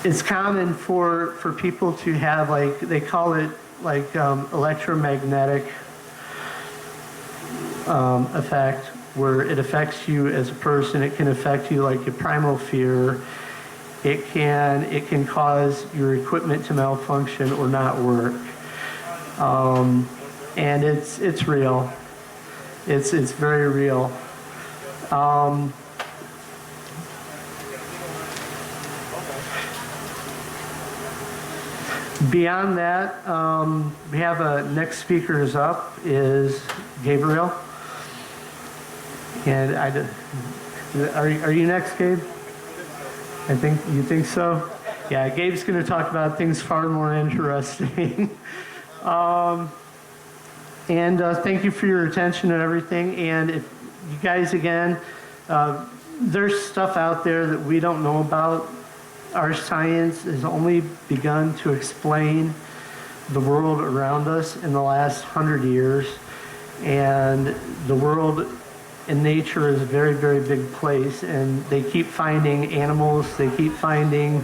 S5: It's common for people to have, like, they call it like electromagnetic effect, where it affects you as a person. It can affect you like your primal fear. It can cause your equipment to malfunction or not work. And it's real. It's very real. Beyond that, we have next speaker is up is Gabriel. And are you next, Gabe? You think so? Yeah, Gabe's going to talk about things far more interesting. And thank you for your attention and everything. And if you guys, again, there's stuff out there that we don't know about. Our science has only begun to explain the world around us in the last 100 years. And the world and nature is a very, very big place, and they keep finding animals, they keep finding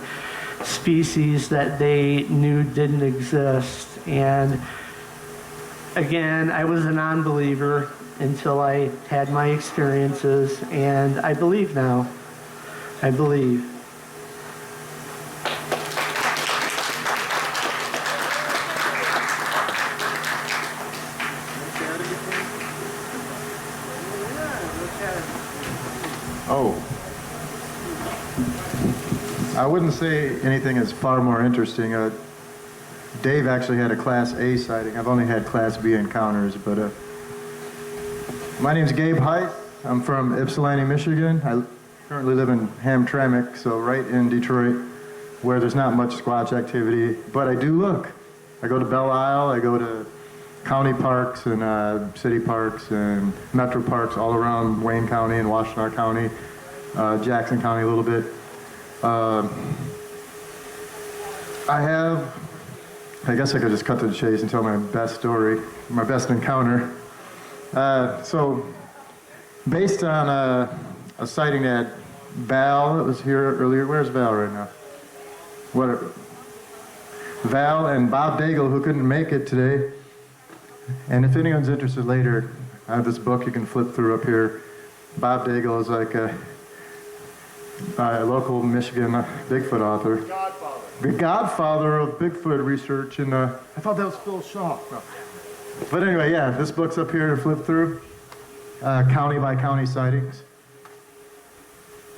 S5: species that they knew didn't exist. And again, I was a non-believer until I had my experiences, and I believe now. I believe.
S6: Oh. I wouldn't say anything is far more interesting. Dave actually had a Class A sighting. I've only had Class B encounters, but my name's Gabe Height. I'm from Ypsilanti, Michigan. I currently live in Hamtramck, so right in Detroit, where there's not much Squatch activity, but I do look. I go to Belle Isle, I go to county parks and city parks and metro parks all around Wayne County and Washtenaw County, Jackson County a little bit. I guess I could just cut to the chase and tell my best story, my best encounter. So, based on a sighting that Val, that was here earlier, where's Val right now? Val and Bob Daigle, who couldn't make it today. And if anyone's interested later, I have this book you can flip through up here. Bob Daigle is like a local Michigan Bigfoot author.
S4: Godfather.
S6: The godfather of Bigfoot research. And
S2: I thought that was Phil Shaw.
S6: but anyway, yeah, this book's up here to flip through. county by county sightings.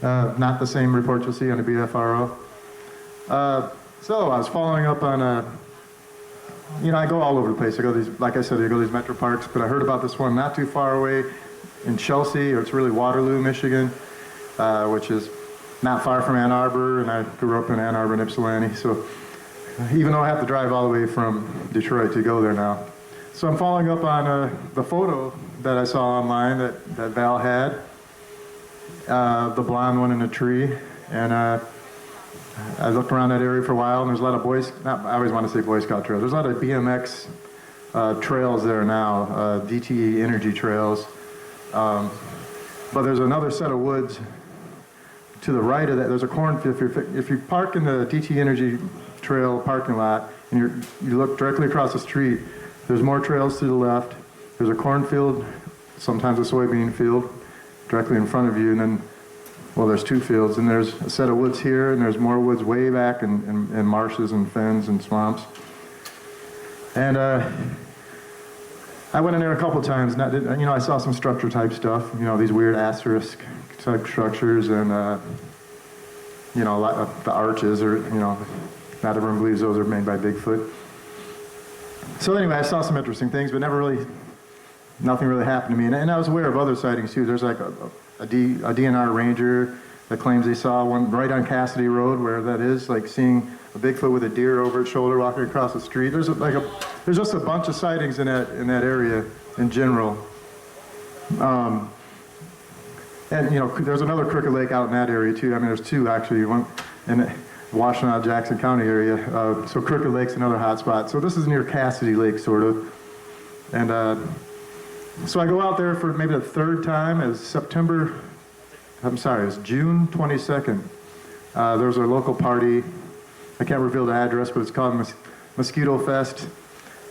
S6: Not the same report you'll see on the BFRO. So I was following up on, I go all over the place. I go like I said, I go to these metro parks, but I heard about this one not too far away in Chelsea, or it's really Waterloo, Michigan, which is not far from Ann Arbor, and I grew up in Ann Arbor and Ypsilanti, so even though I have to drive all the way from Detroit to go there now. So I'm following up on the photo that I saw online that Val had, the blonde one in a tree, and I looked around that area for a while, and there's a lot of I always want to say Boy Scout trails. There's a lot of BMX trails there now, DTE energy trails. But there's another set of woods to the right of that. There's a cornfield. If you park in the DTE energy trail parking lot, and you look directly across the street, there's more trails to the left. There's a cornfield, sometimes a soybean field, directly in front of you, and then, well, there's two fields, and there's a set of woods here, and there's more woods way back, and marshes and fens and swamps. And I went in there a couple times, and I saw some structure type stuff, these weird asterisk type structures, and a lot of the arches are, not everyone believes those are made by Bigfoot. So anyway, I saw some interesting things, but nothing really happened to me. And I was aware of other sightings too. There's like a DNR ranger that claims they saw one right on Cassidy Road, where that is, like seeing a Bigfoot with a deer over its shoulder walking across the street. There's just a bunch of sightings in that area in general. And there's another Crooked Lake out in that area too. I mean, there's two actually, one in Washtenaw, Jackson County area. So Crooked Lake's another hot spot. So this is near Cassidy Lake, sort of. And so I go out there for maybe the third time. It's June 22nd. There's a local party. I can't reveal the address, but it's called Mosquito Fest.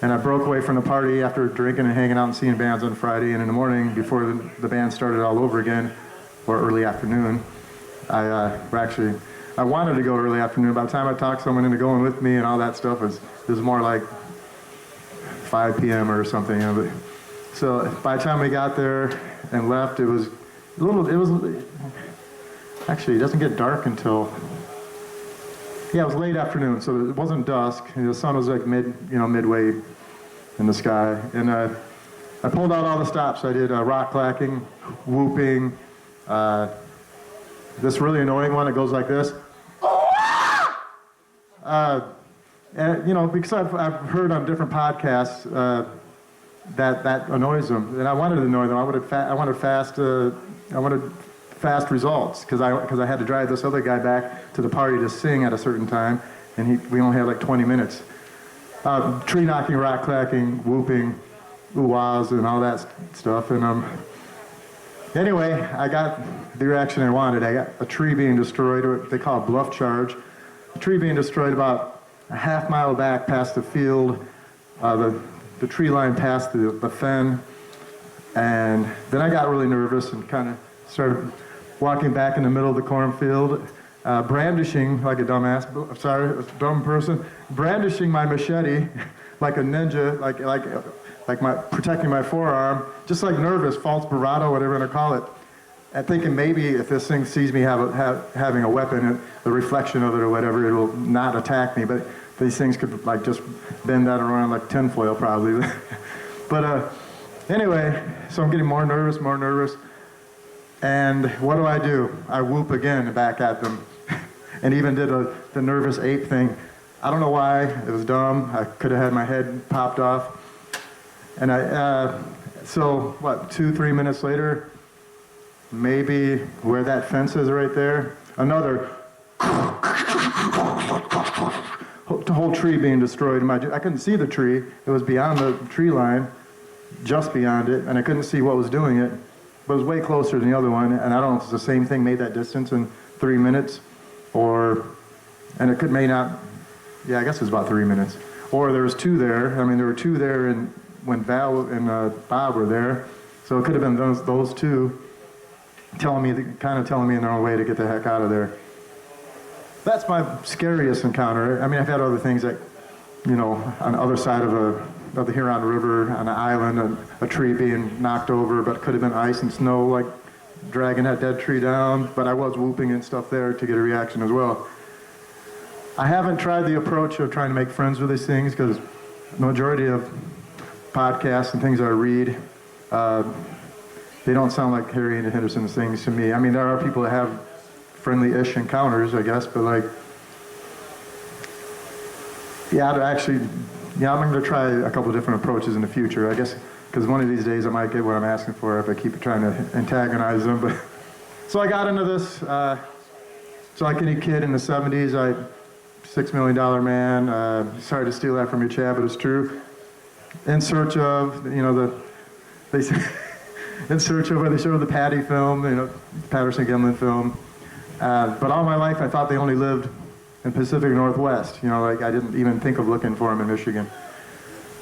S6: And I broke away from the party after drinking and hanging out and seeing bands on Friday. And in the morning, before the band started all over again, or early afternoon, I wanted to go early afternoon. By the time I talked someone into going with me and all that stuff, it was more like 5 p.m. or something. So by the time we got there and left, it doesn't get dark until, it was late afternoon, so it wasn't dusk. The sun was like midway in the sky. And I pulled out all the stops. I did rock clacking, whooping, this really annoying one that goes like this. And, because I've heard on different podcasts that annoys them, and I wanted to annoy them. I wanted fast results because I had to drive this other guy back to the party to sing at a certain time, and we only had like 20 minutes. Tree knocking, rock clacking, whooping, ooh-ahs, and all that stuff. And anyway, I got the reaction I wanted. I got a tree being destroyed, or they call it bluff charge. A tree being destroyed about a half mile back past the field, the tree line past the fen, and then I got really nervous and kind of started walking back in the middle of the cornfield, brandishing like a dumb person, brandishing my machete like a ninja, like protecting my forearm, just like nervous, false bravado, whatever you want to call it, and thinking maybe if this thing sees me having a weapon, the reflection of it or whatever, it will not attack me. But these things could like just bend that around like tinfoil probably. But anyway, so I'm getting more nervous. And what do? I whoop again back at them. And even did the nervous ape thing. I don't know why, it was dumb. I could have had my head popped off. And so 2-3 minutes later, maybe where that fence is right there, another the whole tree being destroyed. I couldn't see the tree. It was beyond the tree line, just beyond it, and I couldn't see what was doing it. But it was way closer than the other one, and I don't know if it's the same thing made that distance in 3 minutes, and it may not, I guess it was about 3 minutes. Or there was two there. I mean, there were two there when Val and Bob were there, so it could have been those two telling me in their own way to get the heck out of there. That's my scariest encounter. I mean, I've had other things that, on the other side of of the Huron River on an island, a tree being knocked over, but it could have been ice and snow, like dragging that dead tree down. But I was whooping and stuff there to get a reaction as well. I haven't tried the approach of trying to make friends with these things because the majority of podcasts and things I read, they don't sound like Harry and Henderson's things to me. I mean, there are people that have friendly-ish encounters, I guess, but like, I'm going to try a couple different approaches in the future, I guess, because one of these days I might get what I'm asking for if I keep trying to antagonize them. But so I got into this. So like any kid in the 70s, $6 million man. Sorry to steal that from you, Chad, but it's true. In search of, they say, in search of where they show the Patty film, Patterson-Gimlin film. But all my life I thought they only lived in Pacific Northwest. Like I didn't even think of looking for them in Michigan.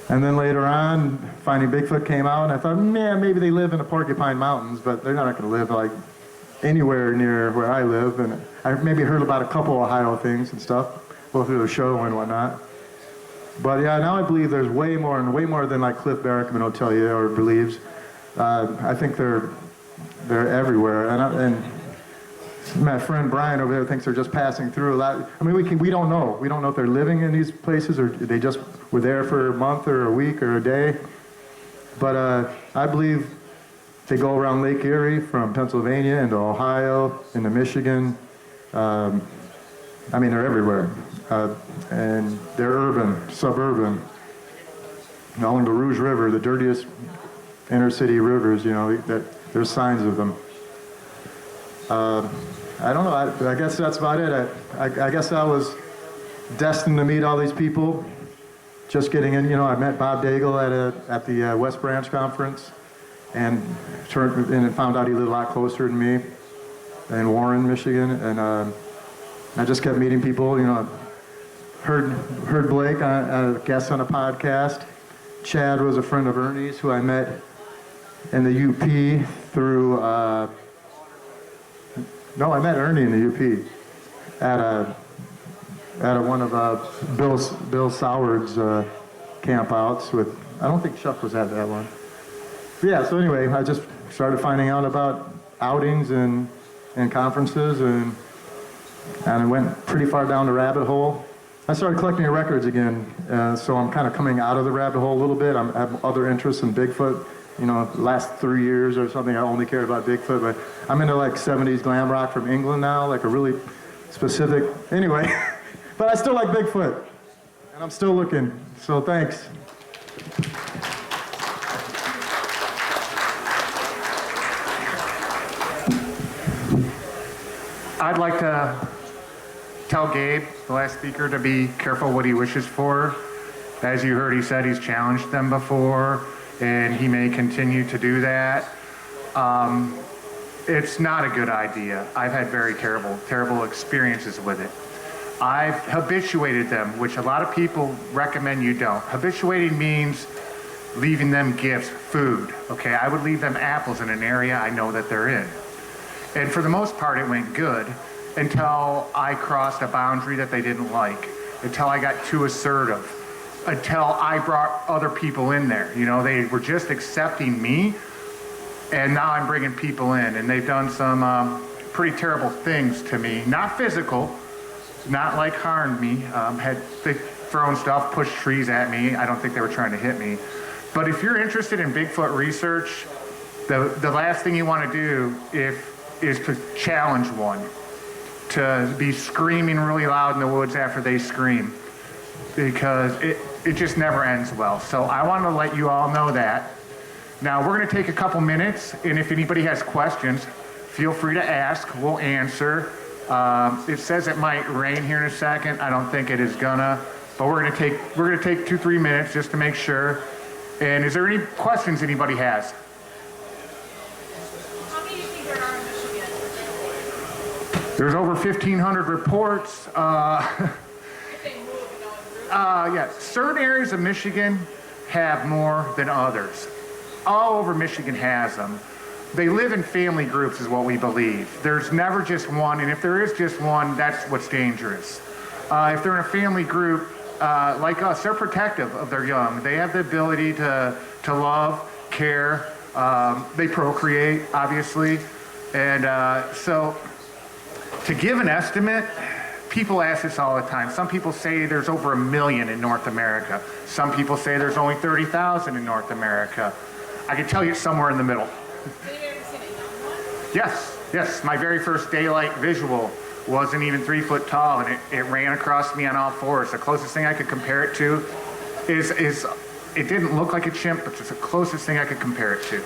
S6: And then later on, Finding Bigfoot came out, and I thought, man, maybe they live in the Porcupine Mountains, but they're not going to live like anywhere near where I live. And I maybe heard about a couple Ohio things and stuff, both through the show and whatnot. But yeah, now I believe there's way more than like Cliff Barrickman will tell you or believes. I think they're everywhere, and my friend Brian over there thinks they're just passing through a lot. I mean, we don't know. We don't know if they're living in these places or they just were there for a month or a week or a day. But I believe they go around Lake Erie from Pennsylvania into Ohio, into Michigan. I mean, they're everywhere. And they're urban, suburban. Along the Rouge River, the dirtiest inner city rivers, there's signs of them. I don't know, I guess that's about it. I guess I was destined to meet all these people. Just getting in, I met Bob Daigle at the West Branch Conference and found out he lived a lot closer than me in Warren, Michigan. And I just kept meeting people, heard Blake, a guest on a podcast. Chad was a friend of Ernie's who I met in the UP through, I met Ernie in the UP at one of Bill Soward's campouts with, I don't think Chuck was at that one. But yeah, so anyway, I just started finding out about outings and conferences and I went pretty far down the rabbit hole. I started collecting records again, so I'm kind of coming out of the rabbit hole a little bit. I have other interests in Bigfoot. Last 3 years or something, I only cared about Bigfoot, but I'm into like 70s glam rock from England now, like a really specific, anyway. But I still like Bigfoot, and I'm still looking, so thanks.
S2: I'd like to tell Gabe, the last speaker, to be careful what he wishes for. As you heard, he said he's challenged them before, and he may continue to do that. It's not a good idea. I've had very terrible experiences with it. I've habituated them, which a lot of people recommend you don't. Habituating means leaving them gifts, food. Okay, I would leave them apples in an area I know that they're in. And for the most part, it went good until I crossed a boundary that they didn't like, until I got too assertive, until I brought other people in there. They were just accepting me, and now I'm bringing people in, and they've done some pretty terrible things to me. Not physical, not like harmed me, they thrown stuff, pushed trees at me. I don't think they were trying to hit me. But if you're interested in Bigfoot research, the last thing you want to do is to challenge one, to be screaming really loud in the woods after they scream, because it just never ends well. So I want to let you all know that. Now we're going to take a couple minutes, and if anybody has questions, feel free to ask. We'll answer. It says it might rain here in a second. I don't think it is gonna, but we're going to take 2-3 minutes just to make sure. And is there any questions anybody has?
S7: How many do you think there are in Michigan?
S2: There's over 1,500 reports.
S7: If they move, in groups?
S2: Yeah, certain areas of Michigan have more than others. All over Michigan has them. They live in family groups is what we believe. There's never just one, and if there is just one, that's what's dangerous. If they're in a family group, like us, they're protective of their young. They have the ability to love, care. They procreate, obviously. And so to give an estimate, people ask this all the time. Some people say there's over 1 million in North America. Some people say there's only 30,000 in North America. I can tell you it's somewhere in the middle.
S7: Have you ever seen a young one?
S2: Yes. My very first daylight visual wasn't even 3 foot tall, and it ran across me on all fours. The closest thing I could compare it to is it didn't look like a chimp, but it's the closest thing I could compare it to.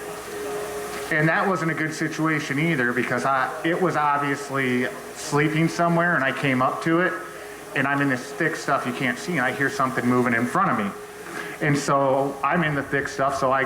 S2: And that wasn't a good situation either, because it was obviously sleeping somewhere, and I came up to it, and I'm in this thick stuff you can't see, and I hear something moving in front of me. And so I'm in the thick stuff, so I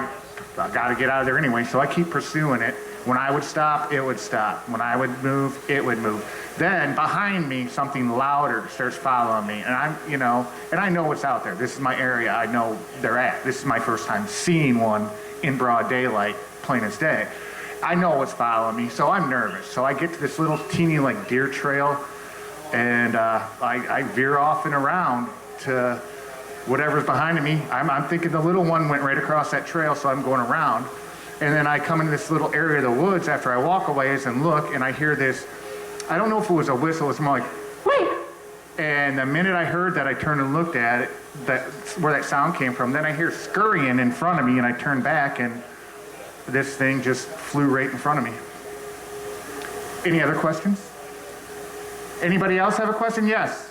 S2: got to get out of there anyway. So I keep pursuing it. When I would stop, it would stop. When I would move, it would move. Then behind me, something louder starts following me, and I know what's out there. This is my area. I know they're at. This is my first time seeing one in broad daylight, plain as day. I know what's following me, so I'm nervous. So I get to this little teeny like deer trail, and I veer off and around to whatever's behind me. I'm thinking the little one went right across that trail, so I'm going around. And then I come into this little area of the woods after I walk a ways and look, and I hear this, I don't know if it was a whistle, it was more like, wait! And the minute I heard that, I turned and looked at it, where that sound came from. Then I hear scurrying in front of me, and I turn back, and this thing just flew right in front of me. Any other questions? Anybody else have a question? Yes.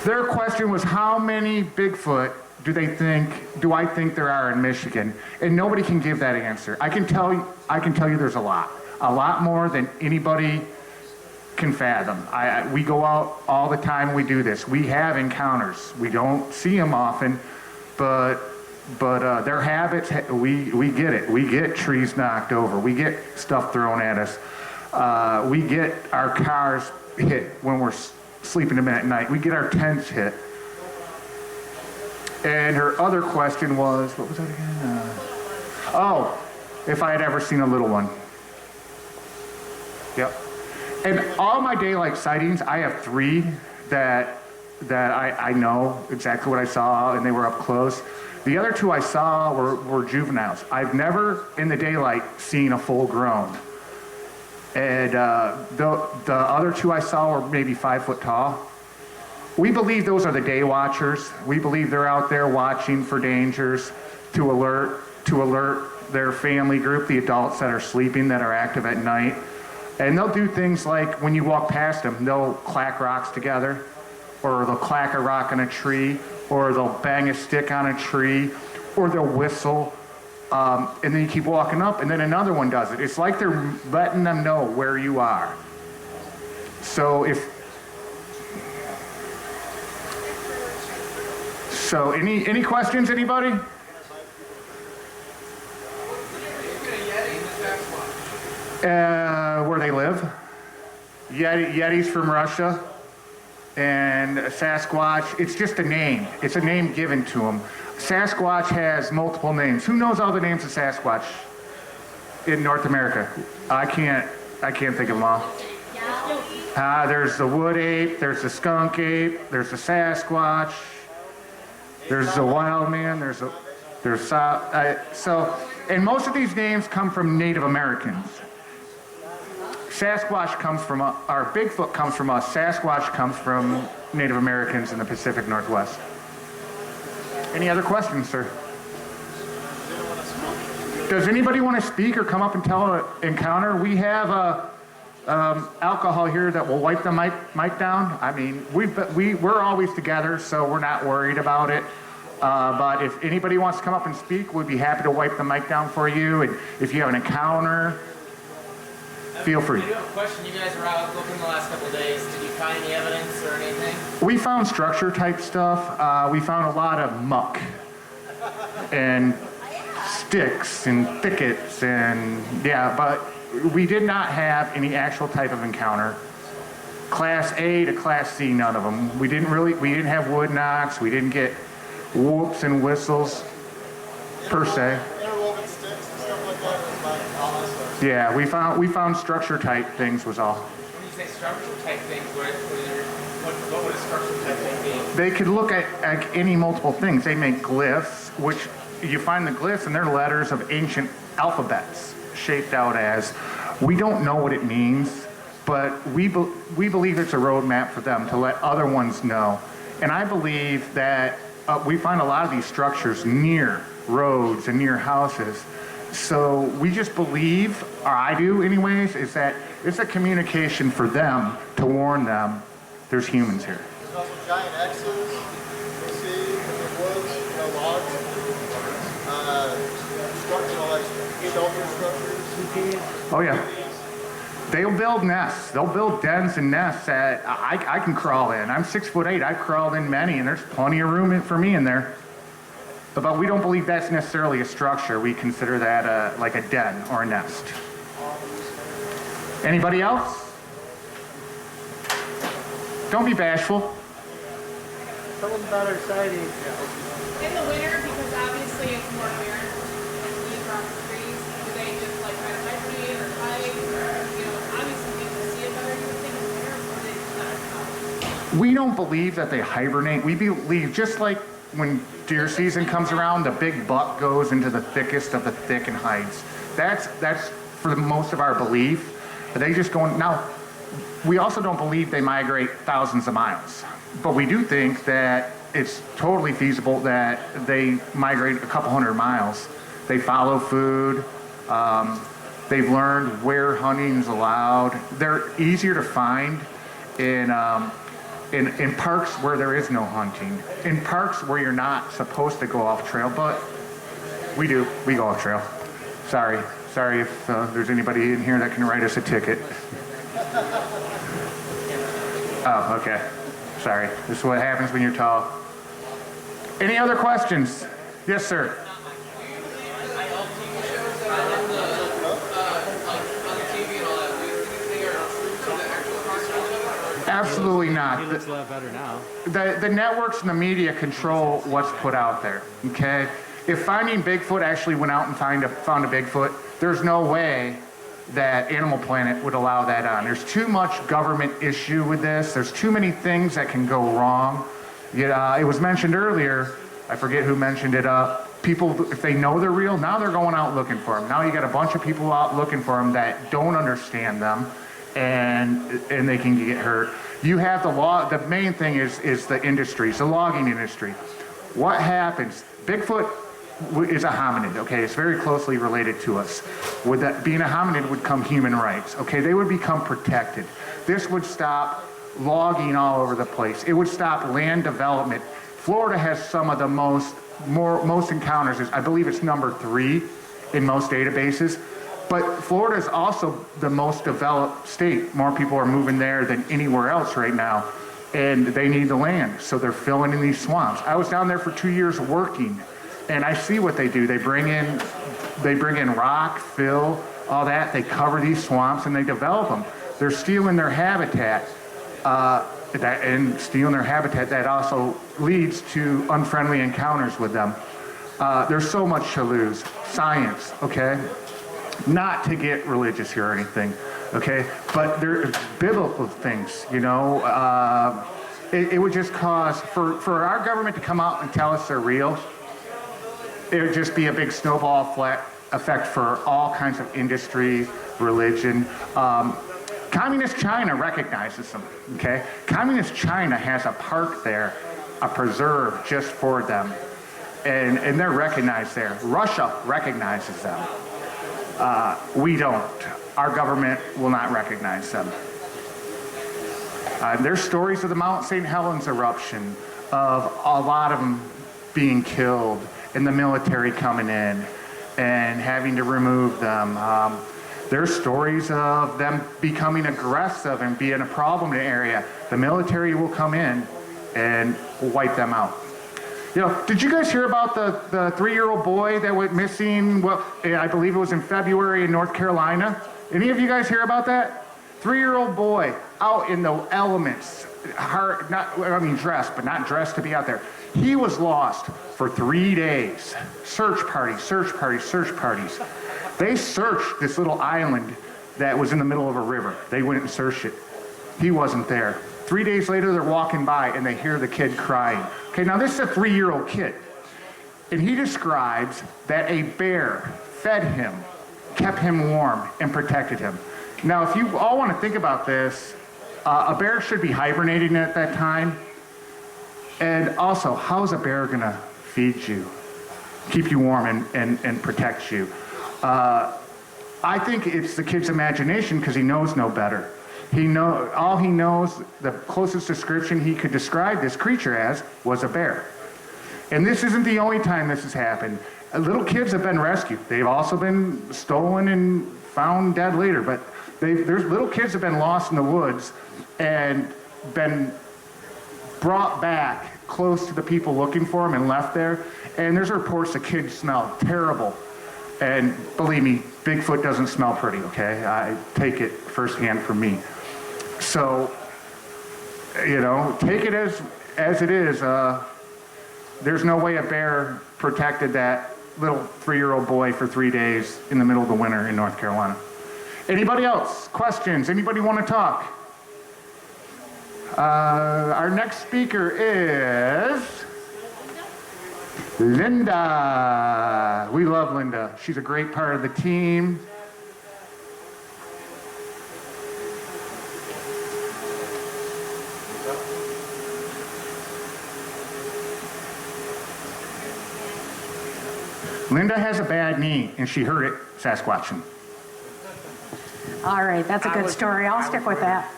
S2: Their question was, how many Bigfoot do I think there are in Michigan? And nobody can give that answer. I can tell you there's a lot more than anybody can fathom. We go out all the time. We do this. We have encounters. We don't see them often, but their habits. We get it. We get trees knocked over. We get stuff thrown at us. We get our cars hit when we're sleeping in at night. We get our tents hit. And her other question was, what was that again? If I had ever seen a little one. Yep. And all my daylight sightings, I have 3 that I know exactly what I saw, and they were up close. The other 2 I saw were juveniles. I've never in the daylight seen a full grown. And the other 2 I saw were maybe 5 foot tall. We believe those are the day watchers. We believe they're out there watching for dangers to alert their family group, the adults that are sleeping, that are active at night. And they'll do things like, when you walk past them, they'll clack rocks together, or they'll clack a rock on a tree, or they'll bang a stick on a tree, or they'll whistle. And then you keep walking up, and then another one does it. It's like they're letting them know where you are. So any questions, anybody? Where they live. Yetis from Russia. And Sasquatch, it's just a name. It's a name given to them. Sasquatch has multiple names. Who knows all the names of Sasquatch in North America? I can't think of them all. There's the wood ape, there's the skunk ape, there's the Sasquatch, there's the wild man, and most of these names come from Native Americans. Sasquatch comes from, our Bigfoot comes from us. Sasquatch comes from Native Americans in the Pacific Northwest. Any other questions, sir? Does anybody want to speak or come up and tell an encounter? We have alcohol here that will wipe the mic down. I mean, we're always together, so we're not worried about it. But if anybody wants to come up and speak, we'd be happy to wipe the mic down for you. And if you have an encounter, feel free.
S8: I do have a question. You guys were out looking the last couple of days. Did you find any evidence or anything?
S2: We found structure type stuff. We found a lot of muck and sticks and thickets and but we did not have any actual type of encounter. Class A to Class C, none of them. We didn't have wood knocks. We didn't get whoops and whistles per se.
S4: Interwoven sticks and stuff like that.
S2: Yeah, we found structure type things was all.
S8: When you say structure type things, what would a structure type thing be?
S2: They could look at any multiple things. They make glyphs, which you find the glyphs and they're letters of ancient alphabets shaped out as. We don't know what it means, but we believe it's a roadmap for them to let other ones know. And I believe that we find a lot of these structures near roads and near houses. So we just believe, or I do anyways, is that it's a communication for them to warn them there's humans here.
S4: There's also giant X's you see in the woods, logs, structural, like shelter structures.
S2: Oh yeah. They'll build nests. They'll build dens and nests that I can crawl in. I'm 6'8". I've crawled in many, and there's plenty of room for me in there. But we don't believe that's necessarily a structure. We consider that like a den or a nest. Anybody else? Don't be bashful.
S4: Tell them about our sighting.
S7: In the winter, because obviously it's more barren, and leaves are on the trees, do they just like try to hibernate or hide, or, obviously they can see it better, you would think in the winter, or they just not?
S2: We don't believe that they hibernate. We believe just like when deer season comes around, the big buck goes into the thickest of the thick and hides. That's for the most of our belief. They just go, now, we also don't believe they migrate thousands of miles, but we do think that it's totally feasible that they migrate a couple hundred miles. They follow food. They've learned where hunting is allowed. They're easier to find in parks where there is no hunting, in parks where you're not supposed to go off trail, but we do. We go off trail. Sorry if there's anybody in here that can write us a ticket. Oh, okay. Sorry. This is what happens when you're tall. Any other questions? Yes, sir. Absolutely not.
S1: He looks a lot better now.
S2: The networks and the media control what's put out there, okay? If Finding Bigfoot actually went out and found a Bigfoot, there's no way that Animal Planet would allow that on. There's too much government issue with this. There's too many things that can go wrong. It was mentioned earlier, I forget who mentioned it, people, if they know they're real, now they're going out looking for them. Now you got a bunch of people out looking for them that don't understand them, and they can get hurt. You have the main thing is the industries, the logging industry. What happens? Bigfoot is a hominid, okay? It's very closely related to us. With that being a hominid would come human rights, okay? They would become protected. This would stop logging all over the place. It would stop land development. Florida has some of the most encounters. I believe it's number 3 in most databases. But Florida is also the most developed state. More people are moving there than anywhere else right now. And they need the land, so they're filling in these swamps. I was down there for 2 years working, and I see what they do. They bring in rock, fill, all that. They cover these swamps and they develop them. They're stealing their habitat. And stealing their habitat, that also leads to unfriendly encounters with them. There's so much to lose. Science, okay? Not to get religious here or anything, okay? But there are biblical things, It would just cause, for our government to come out and tell us they're real, it would just be a big snowball effect for all kinds of industry, religion. Communist China recognizes them, okay? Communist China has a park there, a preserve just for them, and they're recognized there. Russia recognizes them. We don't. Our government will not recognize them. There's stories of the Mount St. Helens eruption, of a lot of them being killed, and the military coming in and having to remove them. There's stories of them becoming aggressive and being a problem in the area. The military will come in and wipe them out. Did you guys hear about the 3-year-old boy that went missing? Well, I believe it was in February in North Carolina. Any of you guys hear about that? 3-year-old boy out in the elements, dressed, but not dressed to be out there. He was lost for 3 days. Search parties. They searched this little island that was in the middle of a river. They went and searched it. He wasn't there. 3 days later, they're walking by and they hear the kid crying. Okay, now this is a 3-year-old kid. And he describes that a bear fed him, kept him warm, and protected him. Now, if you all want to think about this, a bear should be hibernating at that time. And also, how's a bear going to feed you, keep you warm, and protect you? I think it's the kid's imagination because he knows no better. All he knows, the closest description he could describe this creature as was a bear. And this isn't the only time this has happened. Little kids have been rescued. They've also been stolen and found dead later. But there's little kids have been lost in the woods and been brought back close to the people looking for them and left there. And there's reports the kids smell terrible. And believe me, Bigfoot doesn't smell pretty, okay? I take it firsthand from me. So, take it as it is. There's no way a bear protected that little 3-year-old boy for 3 days in the middle of the winter in North Carolina. Anybody else? Questions? Anybody want to talk? Our next speaker is Linda. We love Linda. She's a great part of the team. Linda has a bad knee, and she heard it Sasquatching.
S9: All right, that's a good story. I'll stick with that.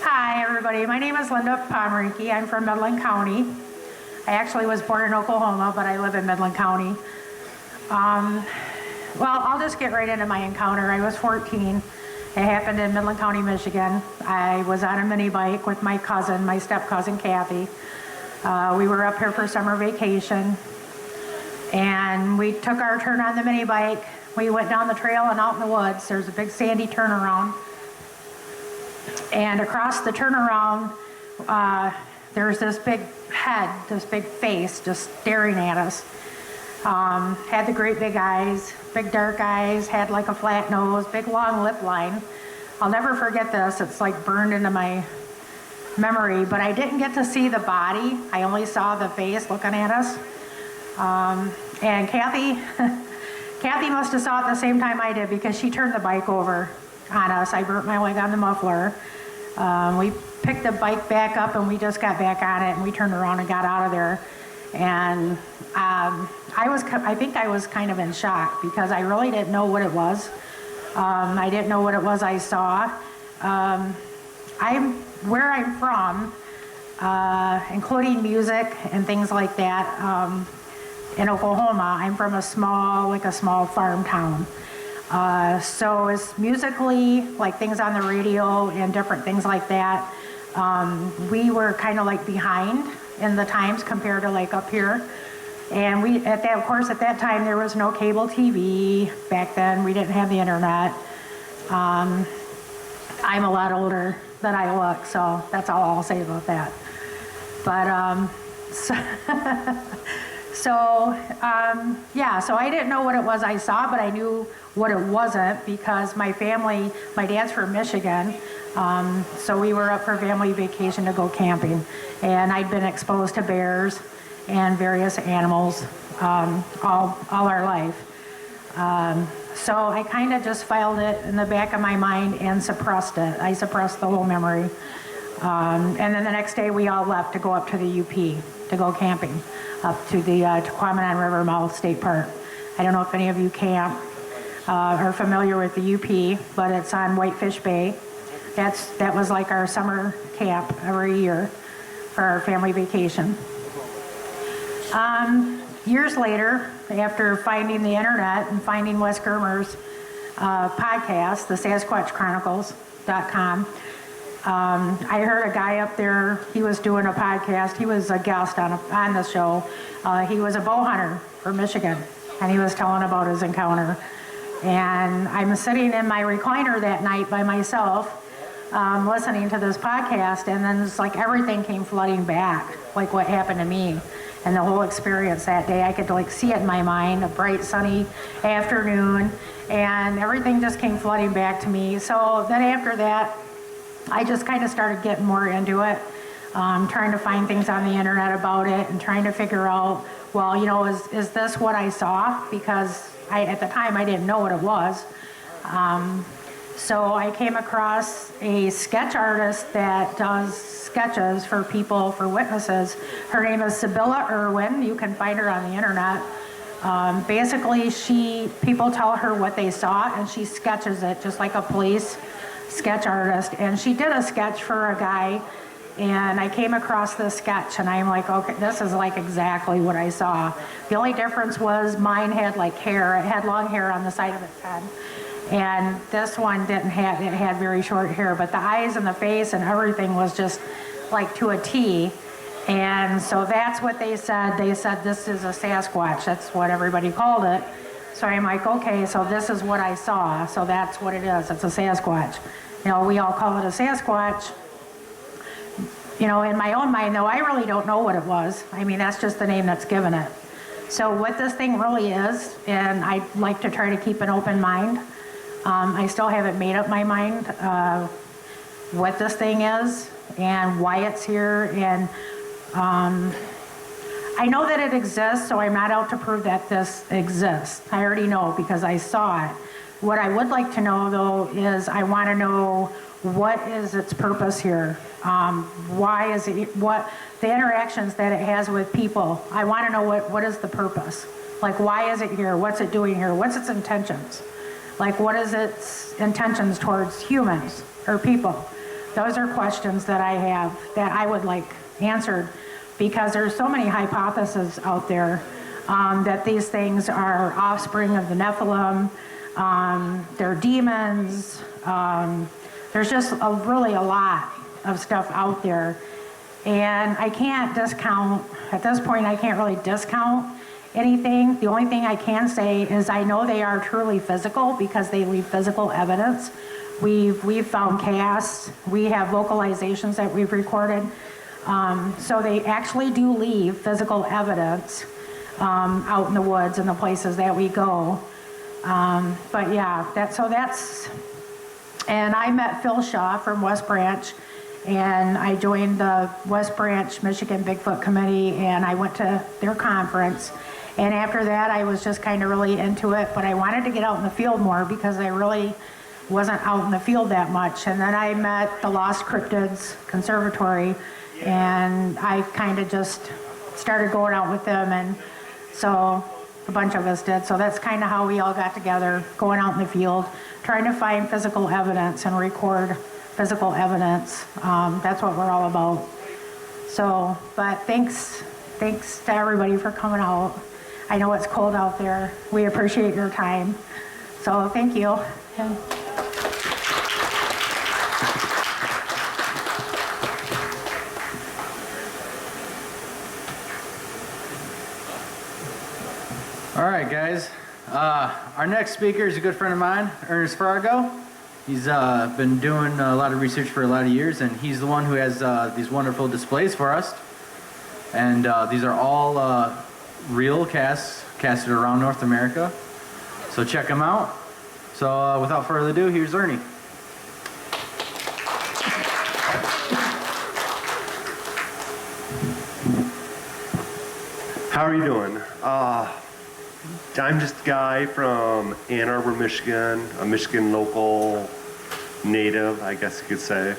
S9: Hi, everybody. My name is Linda Pomeranke. I'm from Midland County. I actually was born in Oklahoma, but I live in Midland County. Well, I'll just get right into my encounter. I was 14. It happened in Midland County, Michigan. I was on a mini bike with my cousin, my step cousin Kathy. We were up here for summer vacation, and we took our turn on the mini bike. We went down the trail and out in the woods. There's a big sandy turnaround. And across the turnaround, there's this big head, this big face just staring at us. Had the great big eyes, big dark eyes, had like a flat nose, big long lip line. I'll never forget this. It's like burned into my memory, but I didn't get to see the body. I only saw the face looking at us. And Kathy must have saw it the same time I did because she turned the bike over on us. I burnt my leg on the muffler. We picked the bike back up and we just got back on it and we turned around and got out of there. And I think I was kind of in shock because I really didn't know what it was. I didn't know what it was I saw. Where I'm from, including music and things like that, in Oklahoma, I'm from a small farm town. So it's musically, like things on the radio and different things like that, we were kind of like behind in the times compared to like up here. And at that time, there was no cable TV back then. We didn't have the internet. I'm a lot older than I look, so that's all I'll say about that. But, so I didn't know what it was I saw, but I knew what it wasn't because my dad's from Michigan, so we were up for family vacation to go camping. And I'd been exposed to bears and various animals all our life. So I kind of just filed it in the back of my mind and suppressed it. I suppressed the whole memory. And then the next day we all left to go up to the UP to go camping up to the Tequamanon River Mouth State Park. I don't know if any of you camp are familiar with the UP, but it's on Whitefish Bay. That was like our summer camp every year for our family vacation. Years later, after finding the internet and finding Wes Germer's podcast, the SasquatchChronicles.com, I heard a guy up there, he was doing a podcast, he was a guest on the show. He was a bow hunter from Michigan, and he was telling about his encounter. And I'm sitting in my recliner that night by myself, listening to this podcast, and then it's like everything came flooding back, like what happened to me. And the whole experience that day, I could like see it in my mind, a bright sunny afternoon, and everything just came flooding back to me. So then after that, I just kind of started getting more into it, trying to find things on the internet about it and trying to figure out, well, you know, is this what I saw? Because at the time I didn't know what it was. So I came across a sketch artist that does sketches for people, for witnesses. Her name is Sibylla Irwin. You can find her on the internet. Basically, people tell her what they saw, and she sketches it just like a police sketch artist. And she did a sketch for a guy, and I came across this sketch, and I'm like, okay, this is like exactly what I saw. The only difference was mine had like hair. It had long hair on the side of its head. And this one didn't have, it had very short hair, but the eyes and the face and everything was just like to a T. And so that's what they said. They said this is a Sasquatch. That's what everybody called it. So I'm like, okay, so this is what I saw. So that's what it is. It's a Sasquatch. You know, we all call it a Sasquatch. You know, in my own mind, though, I really don't know what it was. I mean, that's just the name that's given it. So what this thing really is, and I like to try to keep an open mind. I still haven't made up my mind what this thing is and why it's here. And I know that it exists, so I'm not out to prove that this exists. I already know because I saw it. What I would like to know, though, is I want to know what is its purpose here. Why is it, what the interactions that it has with people. I want to know what is the purpose. Like, why is it here? What's it doing here? What's its intentions? Like, what is its intentions towards humans or people? Those are questions that I have that I would like answered, because there's so many hypotheses out there that these things are offspring of the Nephilim, they're demons, there's just really a lot of stuff out there. And I can't discount, at this point I can't really discount anything. The only thing I can say is I know they are truly physical because they leave physical evidence. We've found casts, we have vocalizations that we've recorded. So they actually do leave physical evidence out in the woods and the places that we go. But yeah, and I met Phil Shaw from West Branch, and I joined the West Branch Michigan Bigfoot Committee, and I went to their conference. And after that, I was just kind of really into it, but I wanted to get out in the field more because I really wasn't out in the field that much. And then I met the Lost Cryptids Conservatory, and I kind of just started going out with them, and so a bunch of us did. So that's kind of how we all got together, going out in the field, trying to find physical evidence and record physical evidence. That's what we're all about. So, but thanks to everybody for coming out. I know it's cold out there. We appreciate your time. So thank you. And
S1: All right, guys. Our next speaker is a good friend of mine, Ernie Fargo. He's been doing a lot of research for a lot of years, and he's the one who has these wonderful displays for us. And these are all real casts casted around North America. So check them out. So without further ado, here's Ernie.
S10: How are you doing? I'm just a guy from Ann Arbor, Michigan, a Michigan local native, I guess you could say.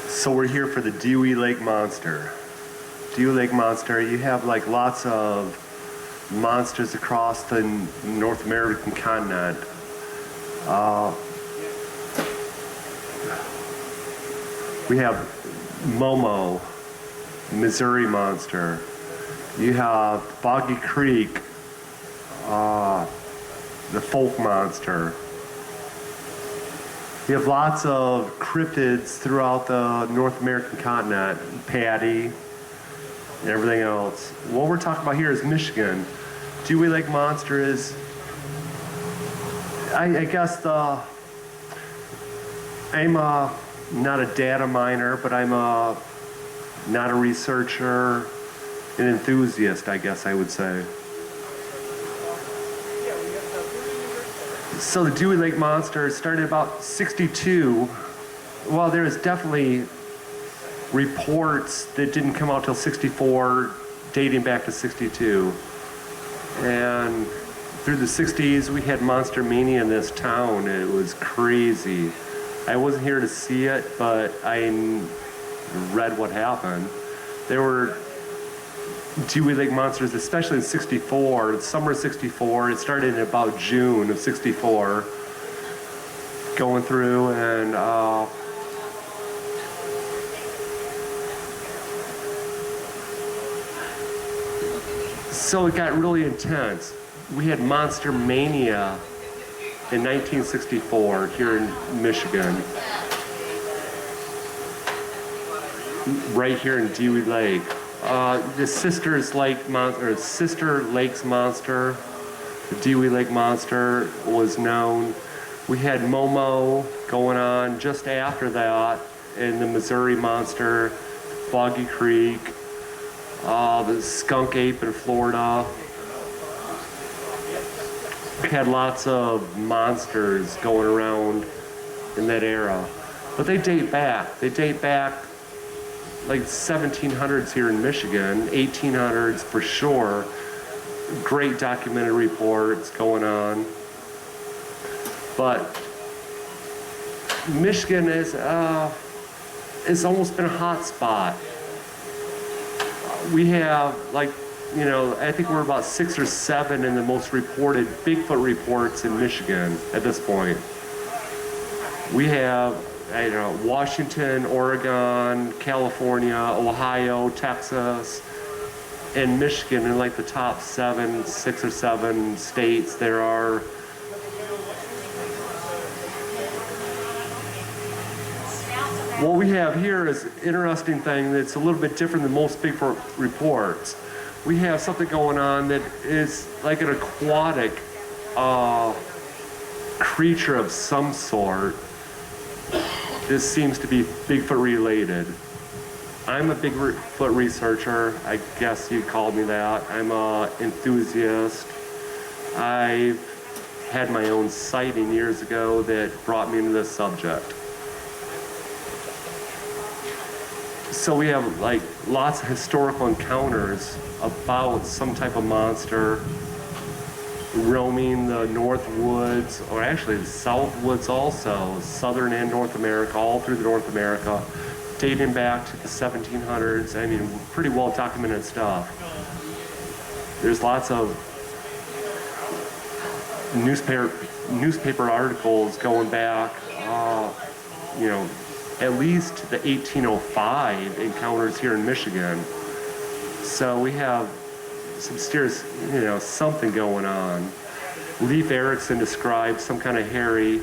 S10: So we're here for the Dewey Lake Monster. Dewey Lake Monster, you have like lots of monsters across the North American continent. We have Momo, Missouri Monster. You have Boggy Creek, the Folk Monster. You have lots of cryptids throughout the North American continent, Patty, and everything else. What we're talking about here is Michigan. Dewey Lake Monster is I guess I'm not a data miner, but I'm not a researcher, an enthusiast, I guess I would say. So the Dewey Lake Monster started about 62. Well, there's definitely reports that didn't come out till 64, dating back to 62. And through the 60s, we had monster mania in this town. It was crazy. I wasn't here to see it, but I read what happened. There were Dewey Lake monsters, especially in 64, the summer of 64. It started in about June of 64, going through, and so it got really intense. We had monster mania in 1964 here in Michigan, right here in Dewey Lake. The Sister Lakes Monster, the Dewey Lake Monster was known. We had Momo going on just after that, and the Missouri Monster, Boggy Creek, the Skunk Ape in Florida. We had lots of monsters going around in that era. But they date back. They date back like 1700s here in Michigan, 1800s for sure. Great documented reports going on. But Michigan has almost been a hot spot. We have, like, you know, I think we're about 6 or 7 in the most reported Bigfoot reports in Michigan at this point. We have, I don't know, Washington, Oregon, California, Ohio, Texas, and Michigan in like the top 6 or 7 states. There are what we have here is an interesting thing that's a little bit different than most Bigfoot reports. We have something going on that is like an aquatic creature of some sort. This seems to be Bigfoot related. I'm a Bigfoot researcher. I guess you'd call me that. I'm an enthusiast. I've had my own sighting years ago that brought me into this subject. So we have like lots of historical encounters about some type of monster roaming the North Woods, or actually the South Woods also, Southern and North America, all through the North America, dating back to the 1700s. I mean, pretty well documented stuff. There's lots of newspaper articles going back, you know, at least to the 1805 encounters here in Michigan. So we have some serious, you know, something going on. Leif Erikson described some kind of hairy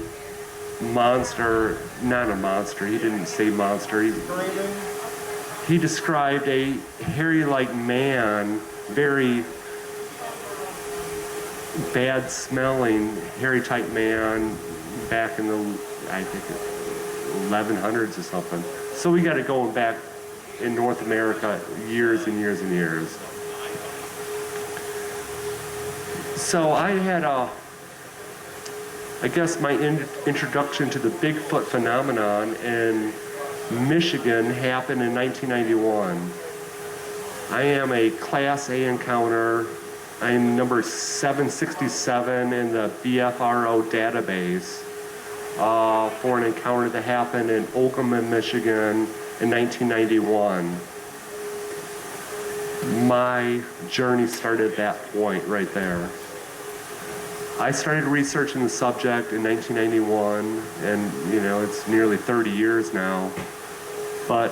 S10: monster, not a monster, he didn't say monster. He described a hairy-like man, very bad-smelling, hairy-type man back in the, I think, 1100s or something. So we got it going back in North America years and years and years. So I had I guess my introduction to the Bigfoot phenomenon in Michigan happened in 1991. I am a Class A encounter. I'm number 767 in the BFRO database for an encounter that happened in Okemos, Michigan in 1991. My journey started at that point right there. I started researching the subject in 1991, and you know, it's nearly 30 years now. But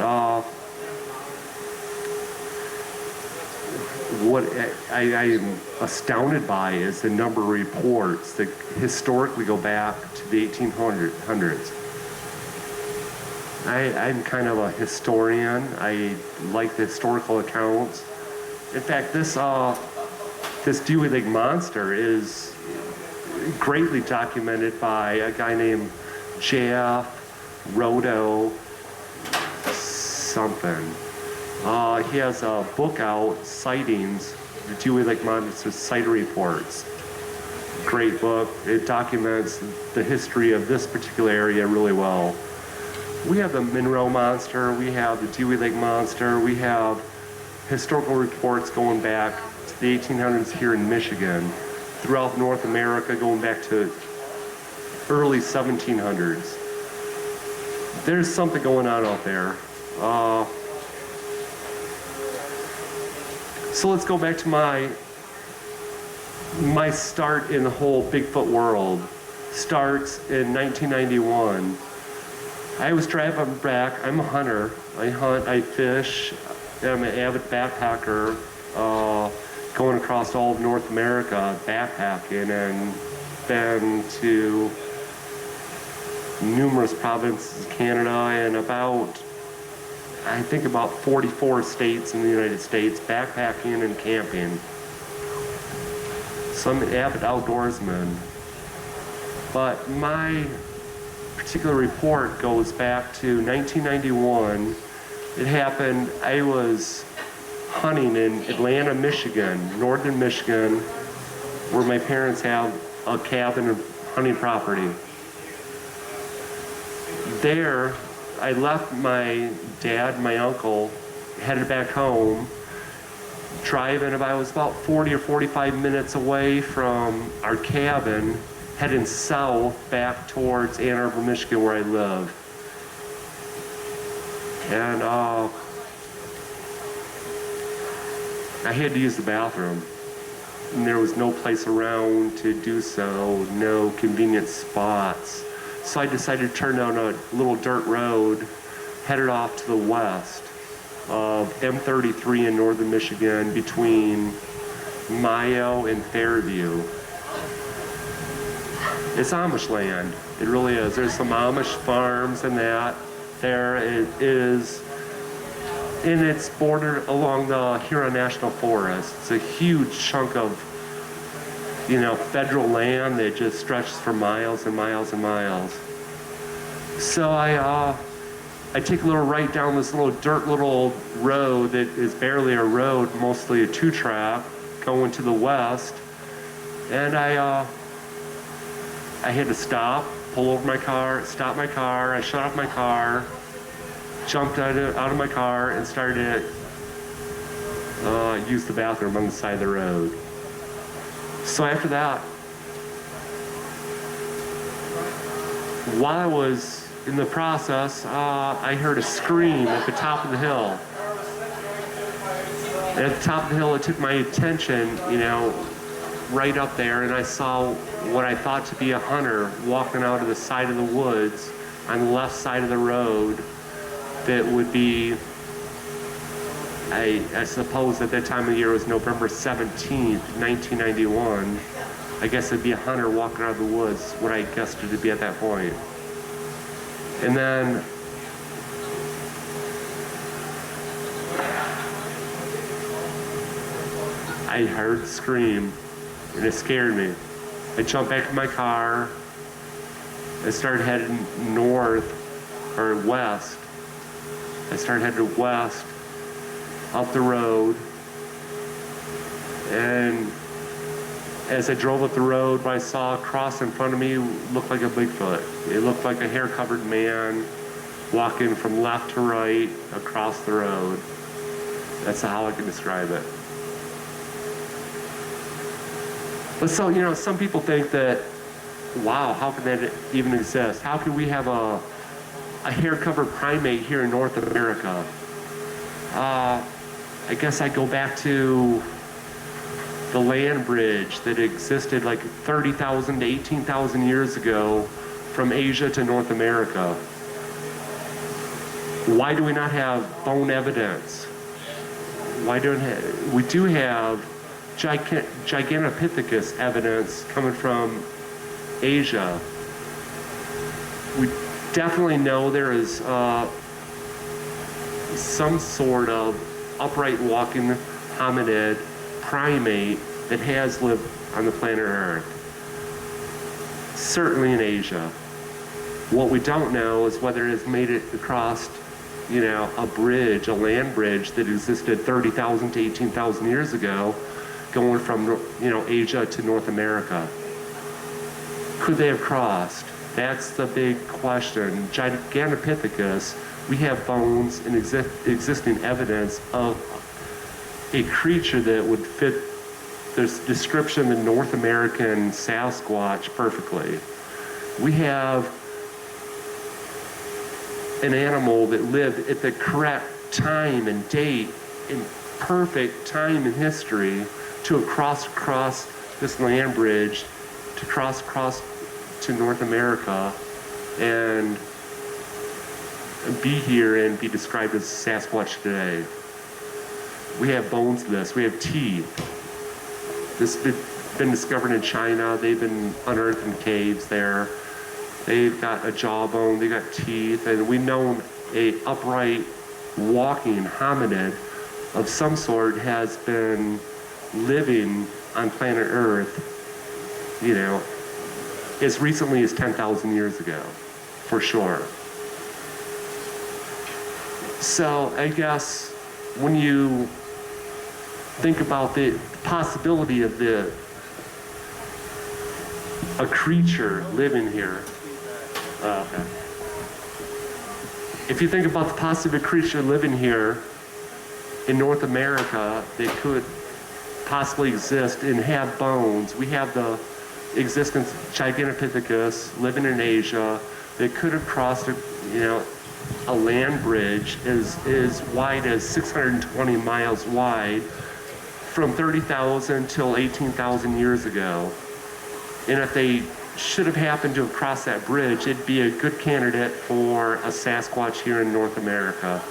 S10: what I am astounded by is the number of reports that historically go back to the 1800s. I'm kind of a historian. I like the historical accounts. In fact, this Dewey Lake Monster is greatly documented by a guy named Jeff Rodo something. He has a book out, Sightings, the Dewey Lake Monster Sighting Reports. Great book. It documents the history of this particular area really well. We have the Monroe Monster, we have the Dewey Lake Monster, we have historical reports going back to the 1800s here in Michigan, throughout North America going back to early 1700s. There's something going on out there. So let's go back to my start in the whole Bigfoot world. Starts in 1991. I was driving back. I'm a hunter. I hunt, I fish. I'm an avid backpacker, going across all of North America backpacking, and been to numerous provinces, Canada, and about 44 states in the United States, backpacking and camping. So I'm an avid outdoorsman. But my particular report goes back to 1991. It happened, I was hunting in Atlanta, Michigan, northern Michigan, where my parents have a cabin and hunting property. There, I left my dad, my uncle, headed back home, driving I was about 40 or 45 minutes away from our cabin, heading south back towards Ann Arbor, Michigan, where I live. And I had to use the bathroom. And there was no place around to do so, no convenient spots. So I decided to turn down a little dirt road, headed off to the west of M33 in northern Michigan between Mayo and Fairview. It's Amish land. It really is. There's some Amish farms and that. There it is, and it's bordered along the Huron National Forest. It's a huge chunk of, federal land that just stretches for miles and miles and miles. So I take a little right down this little dirt little road that is barely a road, mostly a two-track, going to the west. And I had to stop, pull over my car, stop my car. I shut off my car, jumped out of my car, and started to use the bathroom on the side of the road. So after that, while I was in the process, I heard a scream at the top of the hill. And at the top of the hill, it took my attention, right up there, and I saw what I thought to be a hunter walking out of the side of the woods on the left side of the road. That would be, I suppose at that time of year it was November 17th, 1991. I guess it'd be a hunter walking out of the woods, what I guessed it to be at that point. And then I heard the scream, and it scared me. I jumped back in my car. I started heading north, or west. I started heading west, up the road. And as I drove up the road, what I saw across in front of me looked like a Bigfoot. It looked like a hair-covered man walking from left to right across the road. That's how I can describe it. But so, some people think that, wow, how can that even exist? How could we have a hair-covered primate here in North America? I guess I go back to the land bridge that existed like 30,000 to 18,000 years ago from Asia to North America. Why do we not have bone evidence? We do have Gigantopithecus evidence coming from Asia. We definitely know there is some sort of upright walking hominid primate that has lived on the planet Earth. certainly in Asia. What we don't know is whether it's made it across, a bridge, a land bridge that existed 30,000 to 18,000 years ago, going from, Asia to North America. Could they have crossed? That's the big question. Gigantopithecus, we have bones and existing evidence of a creature that would fit this description of the North American Sasquatch perfectly. We have an animal that lived at the correct time and date and perfect time in history to have crossed across this land bridge to cross to North America and be here and be described as Sasquatch today. We have bones to this. We have teeth. This has been discovered in China. They've been unearthed in caves there. They've got a jawbone, they've got teeth, and we know a upright walking hominid of some sort has been living on planet Earth, as recently as 10,000 years ago, for sure. So I guess when you think about the possibility of a creature living here, okay. If you think about the possible creature living here in North America that could possibly exist and have bones, we have the existence of Gigantopithecus living in Asia that could have crossed a land bridge as wide as 620 miles wide from 30,000 till 18,000 years ago. And if they should have happened to have crossed that bridge, it'd be a good candidate for a Sasquatch here in North America.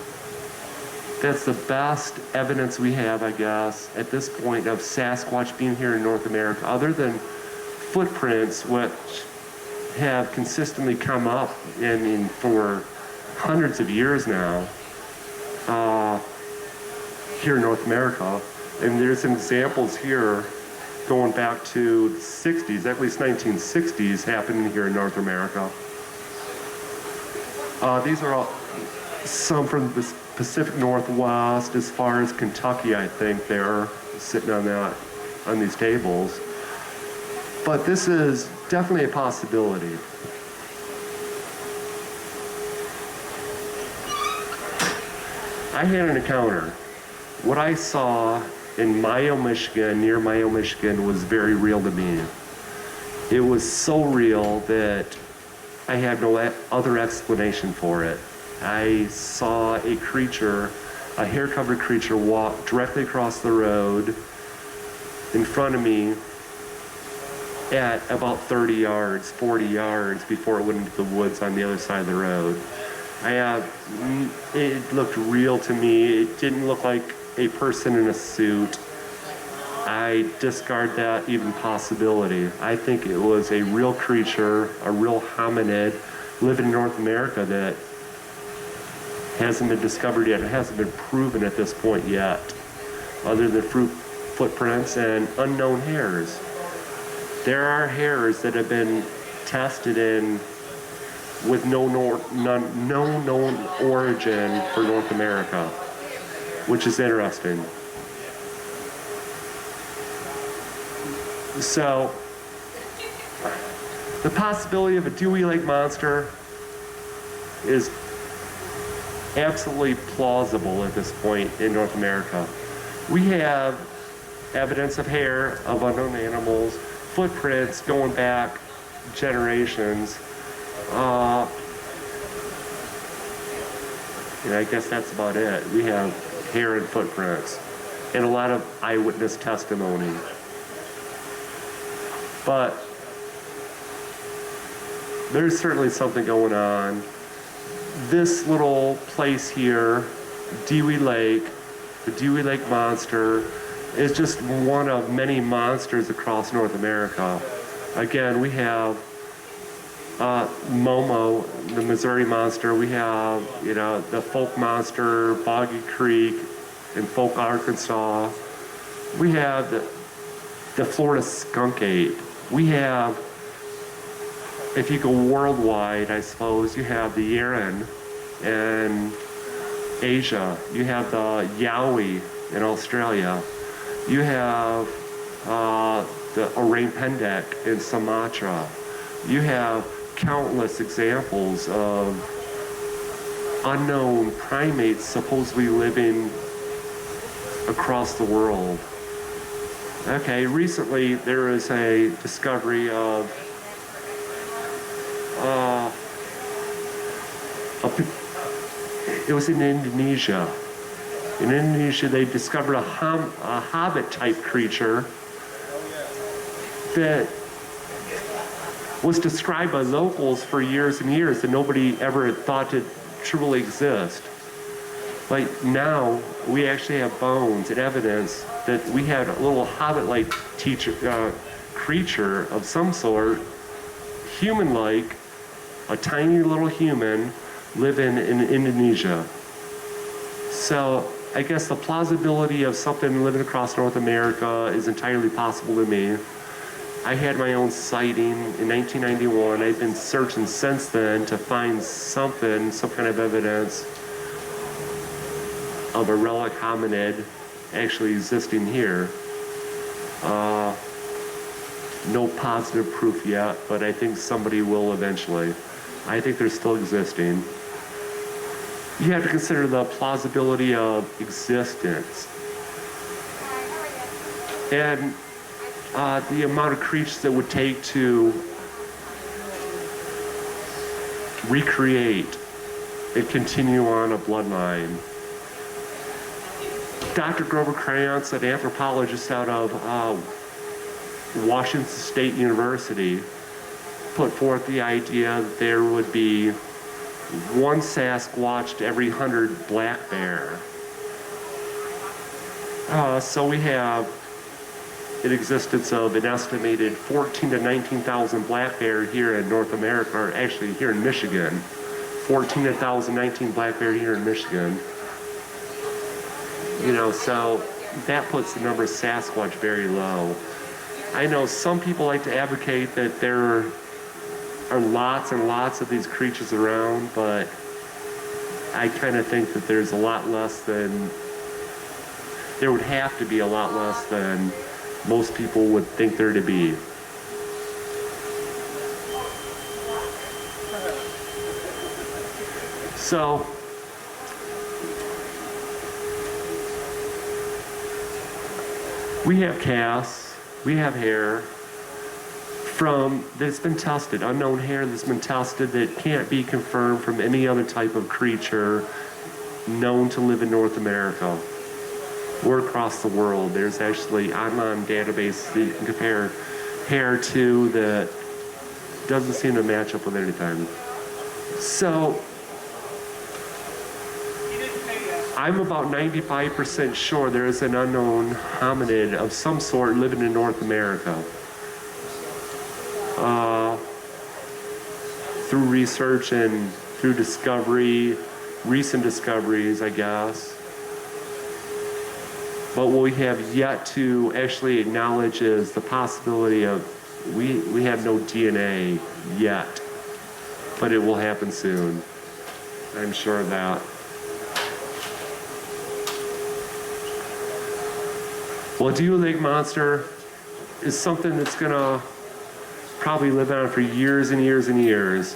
S10: That's the best evidence we have, I guess, at this point of Sasquatch being here in North America, other than footprints which have consistently come up, for hundreds of years now, here in North America. And there's some examples here going back to the 60s, at least 1960s, happening here in North America. These are all some from the Pacific Northwest, as far as Kentucky, I think they're sitting on these tables. But this is definitely a possibility. I had an encounter. What I saw in Mayo, Michigan, near Mayo, Michigan, was very real to me. It was so real that I had no other explanation for it. I saw a creature, a hair-covered creature, walk directly across the road in front of me at about 30 yards, 40 yards before it went into the woods on the other side of the road. It looked real to me. It didn't look like a person in a suit. I discard that even possibility. I think it was a real creature, a real hominid living in North America that hasn't been discovered yet. It hasn't been proven at this point yet, other than footprints and unknown hairs. There are hairs that have been tested in with no known origin for North America, which is interesting. So, the possibility of a Dewey Lake monster is absolutely plausible at this point in North America. We have evidence of hair of unknown animals, footprints going back generations. And I guess that's about it. We have hair and footprints and a lot of eyewitness testimony. But there's certainly something going on. This little place here, Dewey Lake, the Dewey Lake monster, is just one of many monsters across North America. Again, we have Momo, the Missouri monster. We have, the Folk monster, Boggy Creek in Folk, Arkansas. We have the Florida skunk ape. We have if you go worldwide, I suppose, you have the Yeren in Asia. You have the Yowie in Australia. You have the orang pendek in Sumatra. You have countless examples of unknown primates supposedly living across the world. Okay, recently there was a discovery of it was in Indonesia. In Indonesia, they discovered a hobbit-type creature that was described by locals for years and years that nobody ever thought to truly exist. Like now, we actually have bones and evidence that we had a little hobbit-like creature of some sort, human-like, a tiny little human living in Indonesia. So I guess the plausibility of something living across North America is entirely possible to me. I had my own sighting in 1991. I've been searching since then to find something, some kind of evidence of a relic hominid actually existing here. No positive proof yet, but I think somebody will eventually. I think they're still existing. You have to consider the plausibility of existence and the amount of creatures that would take to recreate and continue on a bloodline. Dr. Grover Krantz, an anthropologist out of Washington State University, put forth the idea that there would be one Sasquatch to every 100 black bear. So we have an existence of an estimated 14 to 19,000 black bear here in North America, or actually here in Michigan. 14,000, 19 black bear here in Michigan. You know, so that puts the number of Sasquatch very low. I know some people like to advocate that there are lots and lots of these creatures around, but I kind of think that there's a lot less than, there would have to be a lot less than most people would think there to be. So, we have casts, we have hair that's been tested, unknown hair that's been tested that can't be confirmed from any other type of creature known to live in North America or across the world. There's actually online databases that you can compare hair to that doesn't seem to match up with anything. So I'm about 95% sure there is an unknown hominid of some sort living in North America. Through research and through discovery, recent discoveries, I guess. But what we have yet to actually acknowledge is the possibility of, we have no DNA yet, but it will happen soon. I'm sure of that. Well, Dewey Lake Monster is something that's gonna probably live on for years and years and years.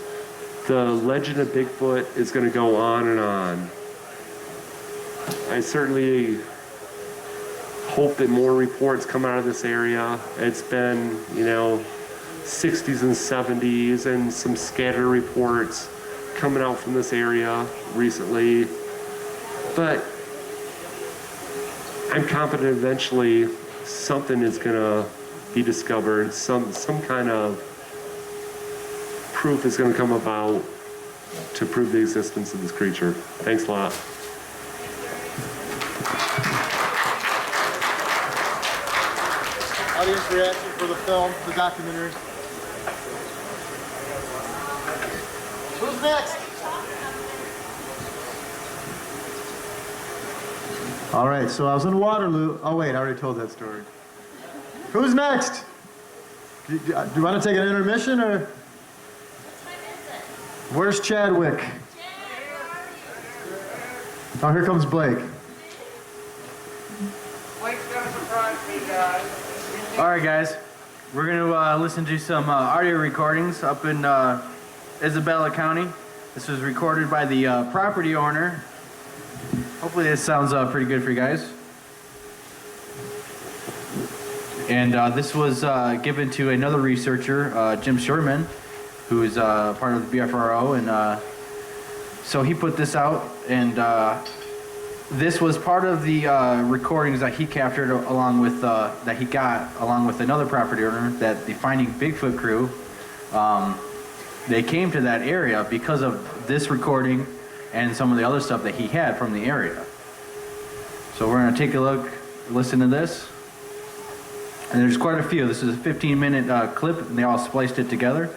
S10: The legend of Bigfoot is gonna go on and on. I certainly hope that more reports come out of this area. It's been, 60s and 70s and some scattered reports coming out from this area recently. But I'm confident eventually something is gonna be discovered, some kind of proof is gonna come about to prove the existence of this creature. Thanks a lot.
S6: Audience reaction for the film, the documentary. Who's next? All right, so I was in Waterloo. Oh wait, I already told that story. Who's next? Do you want to take an intermission or? Where's Chadwick? Oh, here comes Blake.
S2: Blake's gonna surprise me, guys.
S1: All right, guys. We're going to listen to some audio recordings up in Isabella County. This was recorded by the property owner. Hopefully this sounds pretty good for you guys. And this was given to another researcher, Jim Sherman, who is part of the BFRO. And so he put this out, and this was part of the recordings that he captured along with, that he got along with another property owner, that the Finding Bigfoot crew, they came to that area because of this recording and some of the other stuff that he had from the area. So we're gonna take a look, listen to this. And there's quite a few. This is a 15-minute clip, and they all spliced it together.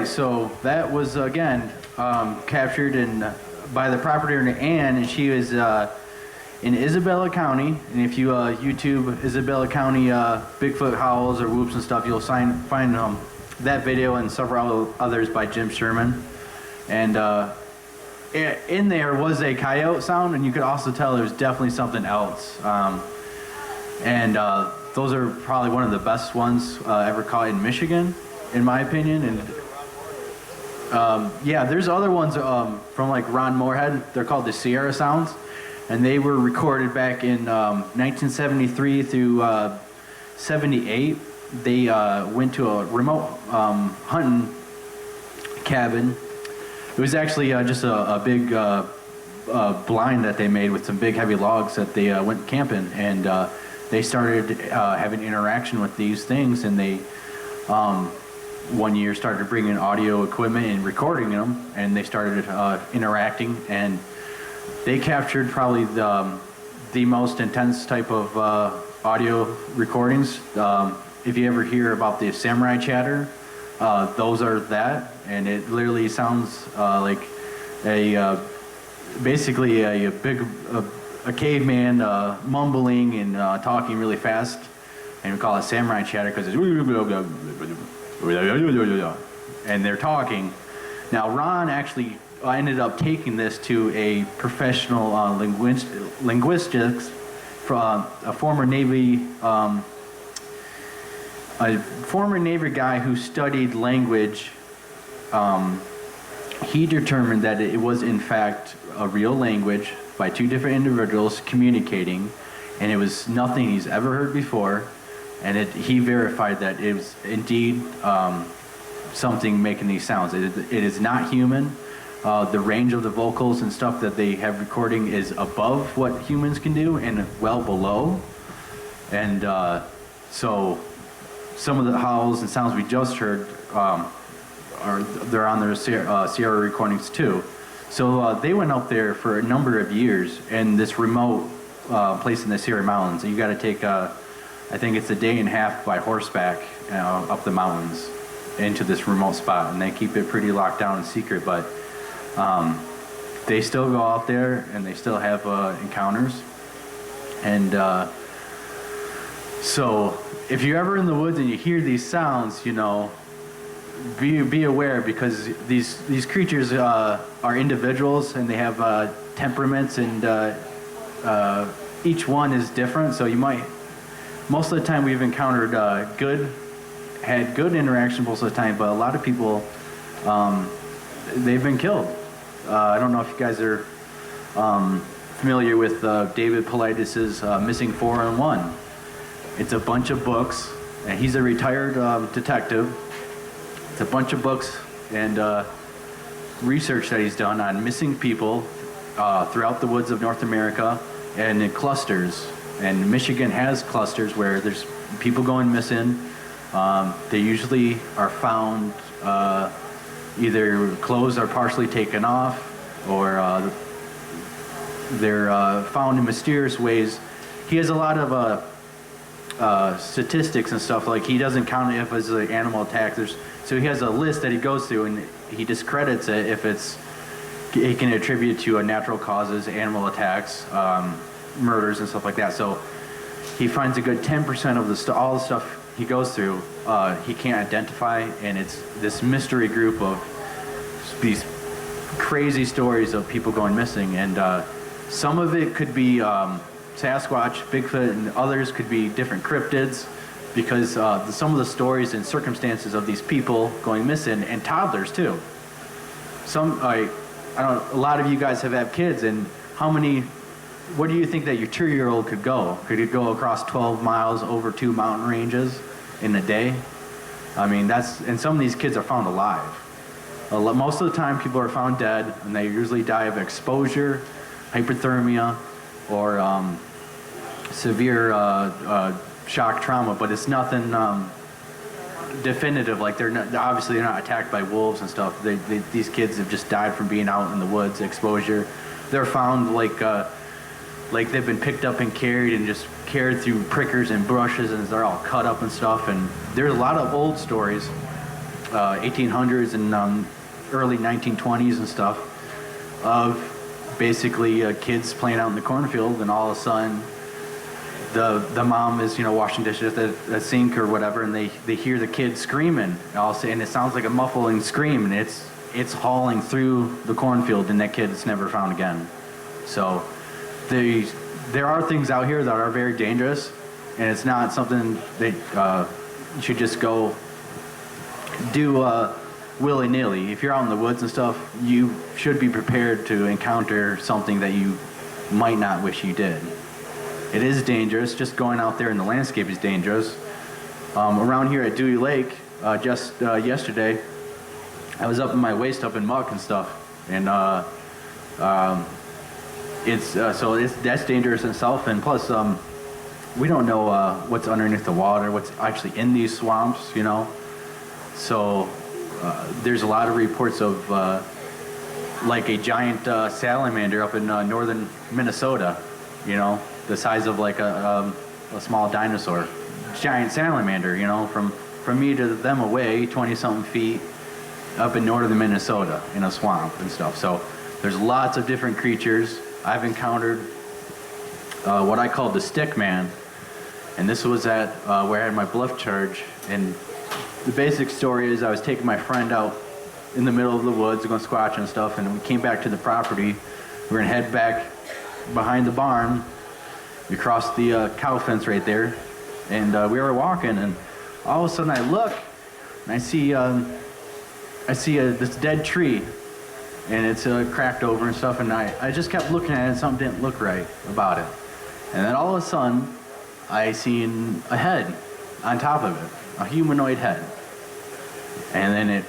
S1: Okay, so that was again captured by the property owner Ann, and she was in Isabella County. And if you YouTube Isabella County Bigfoot howls or whoops and stuff, you'll find that video and several others by Jim Sherman. And in there was a coyote sound, and you could also tell there was definitely something else. And those are probably one of the best ones ever caught in Michigan, in my opinion. And yeah, there's other ones from like Ron Moorhead. They're called the Sierra Sounds, and they were recorded back in 1973 through 78. They went to a remote hunting cabin. It was actually just a big blind that they made with some big heavy logs that they went camping, and they started having interaction with these things, and they one year started bringing audio equipment and recording them, and they started interacting, and they captured probably the most intense type of audio recordings. If you ever hear about the samurai chatter, those are that, and it literally sounds like a basically a caveman mumbling and talking really fast, and we call it samurai chatter because it's and they're talking. Now Ron actually ended up taking this to a professional linguistics from a former Navy guy who studied language. He determined that it was in fact a real language by two different individuals communicating, and it was nothing he's ever heard before, and he verified that it was indeed something making these sounds. It is not human. The range of the vocals and stuff that they have recording is above what humans can do and well below, and so some of the howls and sounds we just heard they're on their Sierra recordings too. So they went up there for a number of years in this remote place in the Sierra Mountains. You got to take, I think it's a day and a half by horseback up the mountains into this remote spot, and they keep it pretty locked down and secret. But they still go out there and they still have encounters. And so if you're ever in the woods and you hear these sounds, you know, be aware, because these creatures are individuals, and they have temperaments, and each one is different. So you might, most of the time we've encountered had good interaction most of the time, but a lot of people they've been killed. I don't know if you guys are familiar with David Paulides' Missing 411. It's a bunch of books, and he's a retired detective. It's a bunch of books and research that he's done on missing people throughout the woods of North America and in clusters. And Michigan has clusters where there's people going missing. They usually are found either clothes are partially taken off, or they're found in mysterious ways. He has a lot of statistics and stuff. Like, he doesn't count it if it's an animal attack. So he has a list that he goes through, and he discredits it if he can attribute to natural causes, animal attacks, murders, and stuff like that. So he finds a good 10% of all the stuff he goes through he can't identify, and it's this mystery group of these crazy stories of people going missing. And some of it could be Sasquatch, Bigfoot, and others could be different cryptids, because some of the stories and circumstances of these people going missing, and toddlers too. A lot of you guys have had kids, and what do you think that your 2-year-old could go? Could it go across 12 miles over 2 mountain ranges in a day? I mean, and some of these kids are found alive. Most of the time people are found dead, and they usually die of exposure, hypothermia, or severe shock trauma, but it's nothing definitive. Like, they're not attacked by wolves and stuff. These kids have just died from being out in the woods, exposure. They're found like they've been picked up and carried, and just carried through prickers and brushes, and they're all cut up and stuff. And there's a lot of old stories, 1800s and early 1920s and stuff, of basically kids playing out in the cornfield, and all of a sudden the mom is, washing dishes at a sink or whatever, and they hear the kid screaming, and it sounds like a muffling scream, and it's hauling through the cornfield, and that kid is never found again. So there are things out here that are very dangerous, and it's not something that you should just go do willy-nilly. If you're out in the woods and stuff, you should be prepared to encounter something that you might not wish you did. It is dangerous. Just going out there in the landscape is dangerous. Around here at Dewey Lake, just yesterday, I was up in my waist, up in muck and stuff, and that's dangerous in itself. And plus, we don't know what's underneath the water, what's actually in these swamps, you know. So there's a lot of reports of like a giant salamander up in northern Minnesota, you know, the size of like a small dinosaur. Giant salamander, you know, from me to them away, 20-something feet, up in northern Minnesota in a swamp and stuff. So there's lots of different creatures. I've encountered what I call the stick man, and this was at where I had my bluff charge. And the basic story is I was taking my friend out in the middle of the woods, going squatching and stuff, and we came back to the property. We're gonna head back behind the barn. We crossed the cow fence right there, and we were walking, and all of a sudden I look, and I see this dead tree, and it's cracked over and stuff, and I just kept looking at it, and something didn't look right about it. And then all of a sudden, I seen a head on top of it, a humanoid head. And then it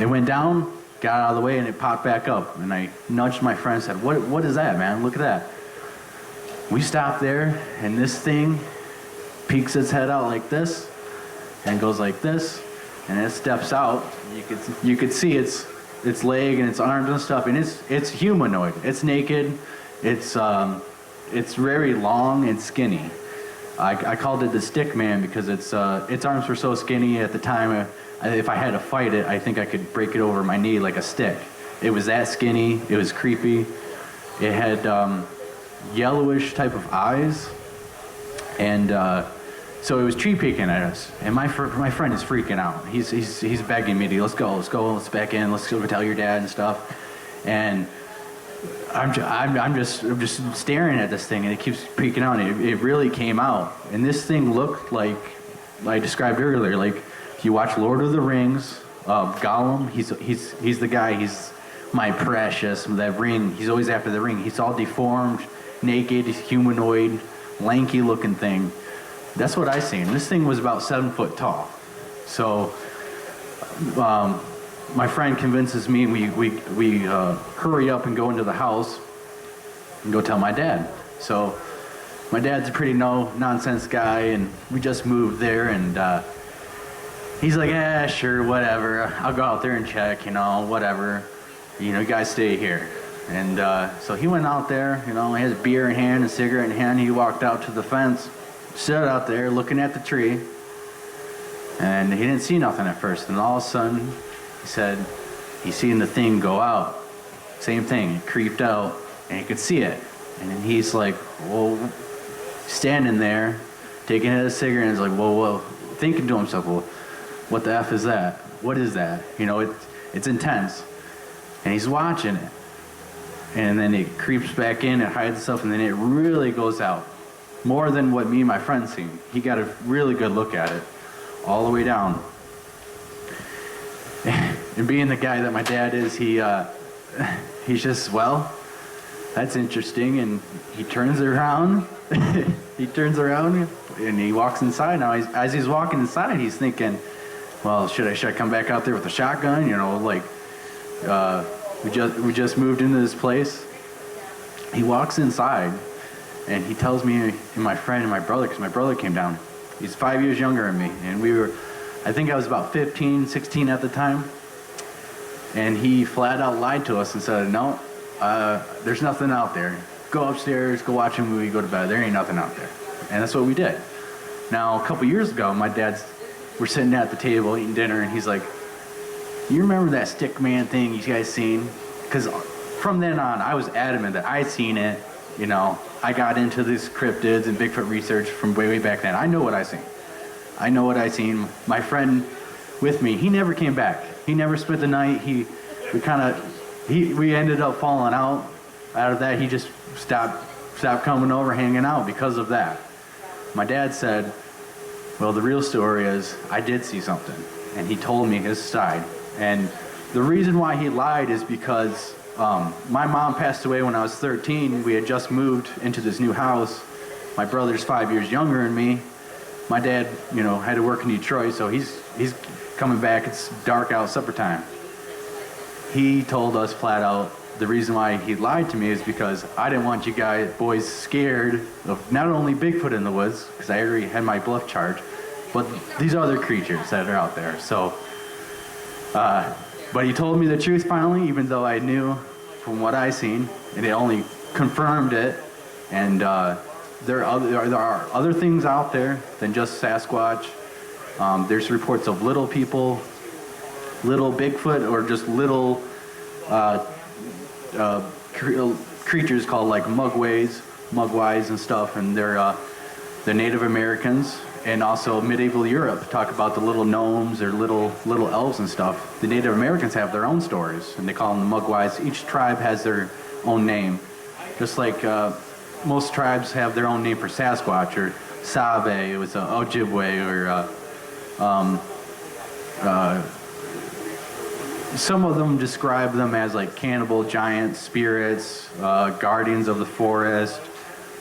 S1: went down, got out of the way, and it popped back up. And I nudged my friend and said, what is that, man? Look at that. We stopped there, and this thing peeks its head out like this, and goes like this, and it steps out. You could see its leg and its arms and stuff, and it's humanoid. It's naked. It's very long and skinny. I called it the stick man because its arms were so skinny at the time. If I had to fight it, I think I could break it over my knee like a stick. It was that skinny. It was creepy. It had yellowish type of eyes, and so it was tree peeking at us. And my friend is freaking out. He's begging me to let's go, let's back in, let's go tell your dad and stuff. And I'm just staring at this thing, and it keeps peeking out. And it really came out, and this thing looked like I described earlier. Like if you watch Lord of the Rings, Gollum, he's the guy. He's my precious. That ring. He's always after the ring. He's all deformed, naked, humanoid, lanky-looking thing. That's what I seen. This thing was about 7 foot tall. So my friend convinces me, we hurry up and go into the house and go tell my dad. So my dad's a pretty no-nonsense guy, and we just moved there, and he's like, yeah, sure, whatever. I'll go out there and check, you know, whatever. You know, you guys stay here. And so he went out there, you know, he had a beer in hand, a cigarette in hand. He walked out to the fence, stood out there looking at the tree, and he didn't see nothing at first. And all of a sudden, he said he seen the thing go out. Same thing, it creeped out, and he could see it. And then he's like, well, standing there, taking a cigarette, and he's like, well, thinking to himself, well, what the F is that? What is that? You know, it's intense. And he's watching it. And then it creeps back in, it hides itself, and then it really goes out. More than what me and my friend seen. He got a really good look at it, all the way down. And being the guy that my dad is, he's just, well, that's interesting. And he turns around, and he walks inside. Now, as he's walking inside, he's thinking, well, should I come back out there with a shotgun? You know, like, we just moved into this place. He walks inside, and he tells me and my friend and my brother, because my brother came down. He's 5 years younger than me, and I think I was about 15, 16 at the time. And he flat out lied to us and said, no, there's nothing out there. Go upstairs, go watch a movie, go to bed. There ain't nothing out there. And that's what we did. Now, a couple years ago, we're sitting at the table eating dinner, and he's like, you remember that stick man thing you guys seen? Because from then on, I was adamant that I'd seen it. You know, I got into these cryptids and Bigfoot research from way back then. I know what I seen. My friend with me, he never came back. He never spent the night. We ended up falling out. Out of that, he just stopped coming over, hanging out because of that. my dad said, well, the real story is I did see something. And he told me his side. And the reason why he lied is because my mom passed away when I was 13. We had just moved into this new house. My brother's 5 years younger than me. My dad, you know, had to work in Detroit, so he's coming back. It's dark out, supper time. He told us flat out the reason why he lied to me is because I didn't want you boys scared of not only Bigfoot in the woods, because I already had my bluff charge, but these other creatures that are out there. So, but he told me the truth finally, even though I knew from what I seen, and it only confirmed it. And there are other things out there than just Sasquatch. There's reports of little people, little Bigfoot, or just little creatures called like mugwais and stuff, and they're the Native Americans and also medieval Europe talk about the little gnomes or little elves and stuff. The Native Americans have their own stories, and they call them the mugwais. Each tribe has their own name, just like most tribes have their own name for Sasquatch or Save, it was Ojibwe, or some of them describe them as like cannibal giant spirits, guardians of the forest,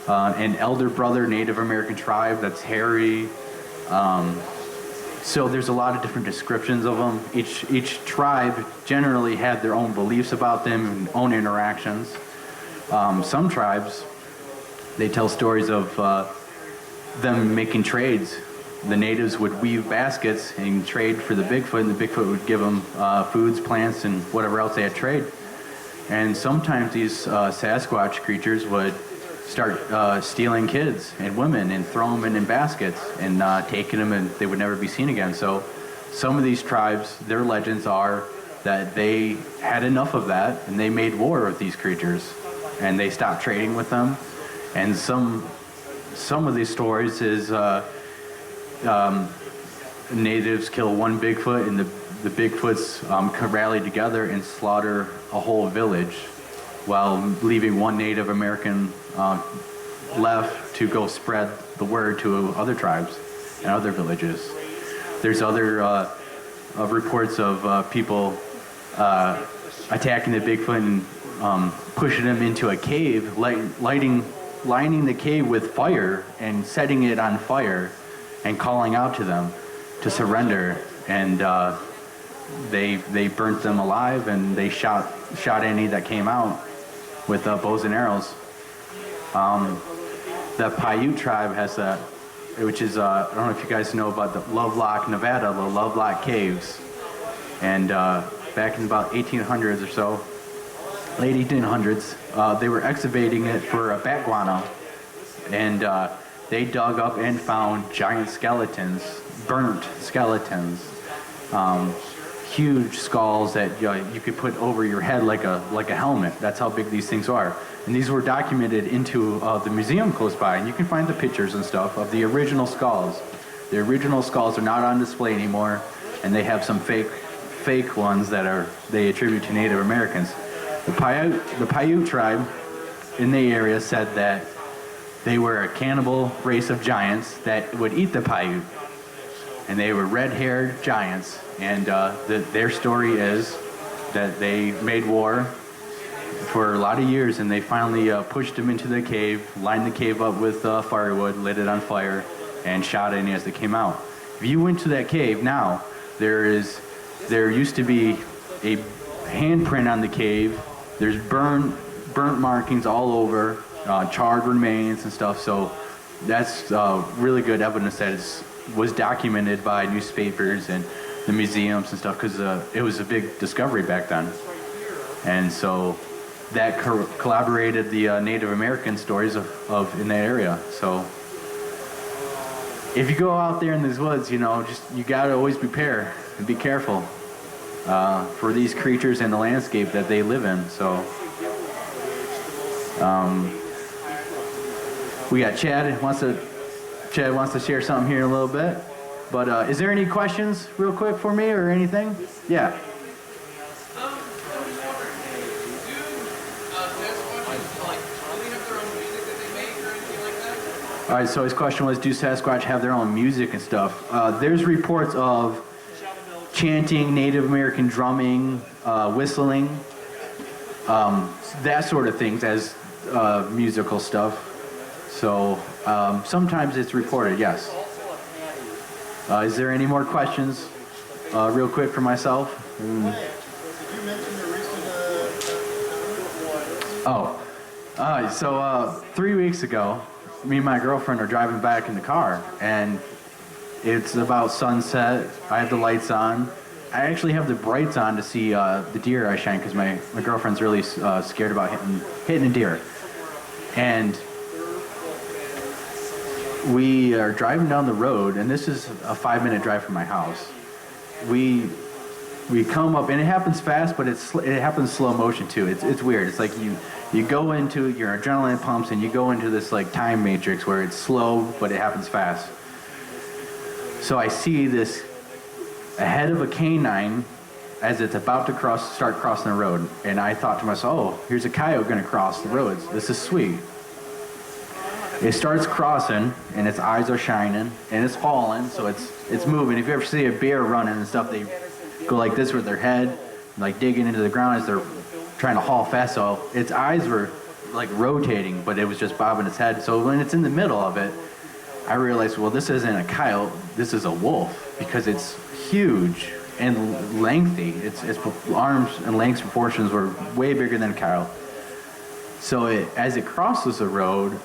S1: an elder brother Native American tribe that's hairy. So there's a lot of different descriptions of them. Each tribe generally had their own beliefs about them and own interactions. Some tribes, they tell stories of them making trades. The natives would weave baskets and trade for the Bigfoot, and the Bigfoot would give them foods, plants, and whatever else they had trade. And sometimes these Sasquatch creatures would start stealing kids and women and throw them in baskets and taking them, and they would never be seen again. So some of these tribes, their legends are that they had enough of that and they made war with these creatures and they stopped trading with them. And some of these stories is natives kill one Bigfoot, and the Bigfoots rally together and slaughter a whole village while leaving one Native American left to go spread the word to other tribes and other villages. There's other reports of people attacking the Bigfoot and pushing them into a cave, lining the cave with fire and setting it on fire and calling out to them to surrender. And they burnt them alive, and they shot any that came out with bows and arrows. The Paiute tribe has that, which is, I don't know if you guys know about the Lovelock, Nevada, the Lovelock Caves. And back in about 1800s or so, late 1800s, they were excavating it for a bat guano. And they dug up and found giant skeletons, burnt skeletons, huge skulls that you could put over your head like a helmet. That's how big these things are. And these were documented into the museum close by, and you can find the pictures and stuff of the original skulls. The original skulls are not on display anymore, and they have some fake ones that they attribute to Native Americans. The Paiute tribe in the area said that they were a cannibal race of giants that would eat the Paiute. And they were red-haired giants. And their story is that they made war for a lot of years, and they finally pushed them into the cave, lined the cave up with firewood, lit it on fire, and shot any as they came out. If you went to that cave now, there used to be a handprint on the cave. There's burnt markings all over, charred remains and stuff. So that's really good evidence that it was documented by newspapers and the museums and stuff, because it was a big discovery back then. And so that collaborated the Native American stories of in that area. So if you go out there in these woods, you gotta always prepare and be careful for these creatures and the landscape that they live in. So we got Chad wants to share something here in a little bit. But is there any questions real quick for me or anything? Yeah. All right, so his question was, do Sasquatch have their own music and stuff? There's reports of chanting, Native American drumming, whistling, that sort of things as musical stuff. So sometimes it's reported, yes. Is there any more questions? Real quick for myself.
S4: Did you mention the recent
S1: So 3 weeks ago, me and my girlfriend are driving back in the car, and it's about sunset. I have the lights on. I actually have the brights on to see the deer I shine, because my girlfriend's really scared about hitting a deer. And we are driving down the road, and this is a 5-minute drive from my house. We come up, and it happens fast, but it happens slow motion too. It's weird. It's like you go into your adrenaline pumps, and you go into this like time matrix where it's slow, but it happens fast. So I see this ahead of a canine as it's about to start crossing the road, and I thought to myself, oh, here's a coyote going to cross the road. This is sweet. It starts crossing, and its eyes are shining, and it's falling, so it's moving. If you ever see a bear running and stuff, they go like this with their head, like digging into the ground as they're trying to haul fast. So its eyes were like rotating, but it was just bobbing its head. So when it's in the middle of it, I realized, well, this isn't a coyote, this is a wolf, because it's huge and lengthy. Its arms and length proportions were way bigger than a coyote. So as it crosses the road,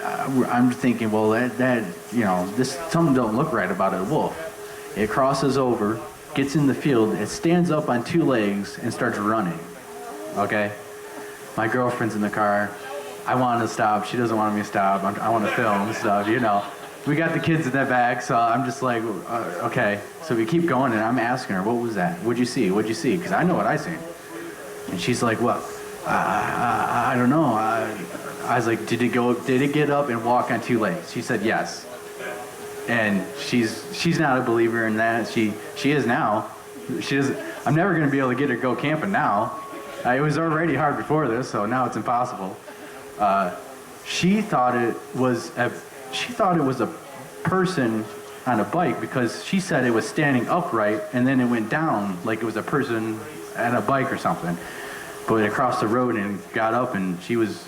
S1: I'm thinking, well, something don't look right about a wolf. It crosses over, gets in the field, it stands up on 2 legs and starts running. Okay? My girlfriend's in the car. I want to stop. She doesn't want me to stop. I want to film stuff, We got the kids in the back, so I'm just like, okay. So we keep going, and I'm asking her, what was that? What'd you see? What'd you see? Because I know what I seen. And she's like, what? I don't know. I was like, did it get up and walk on 2 legs? She said yes. And she's not a believer in that. She is now. I'm never going to be able to get her to go camping now. It was already hard before this, so now it's impossible. She thought it was a person on a bike, because she said it was standing upright and then it went down like it was a person on a bike or something. But it crossed the road and got up, and she was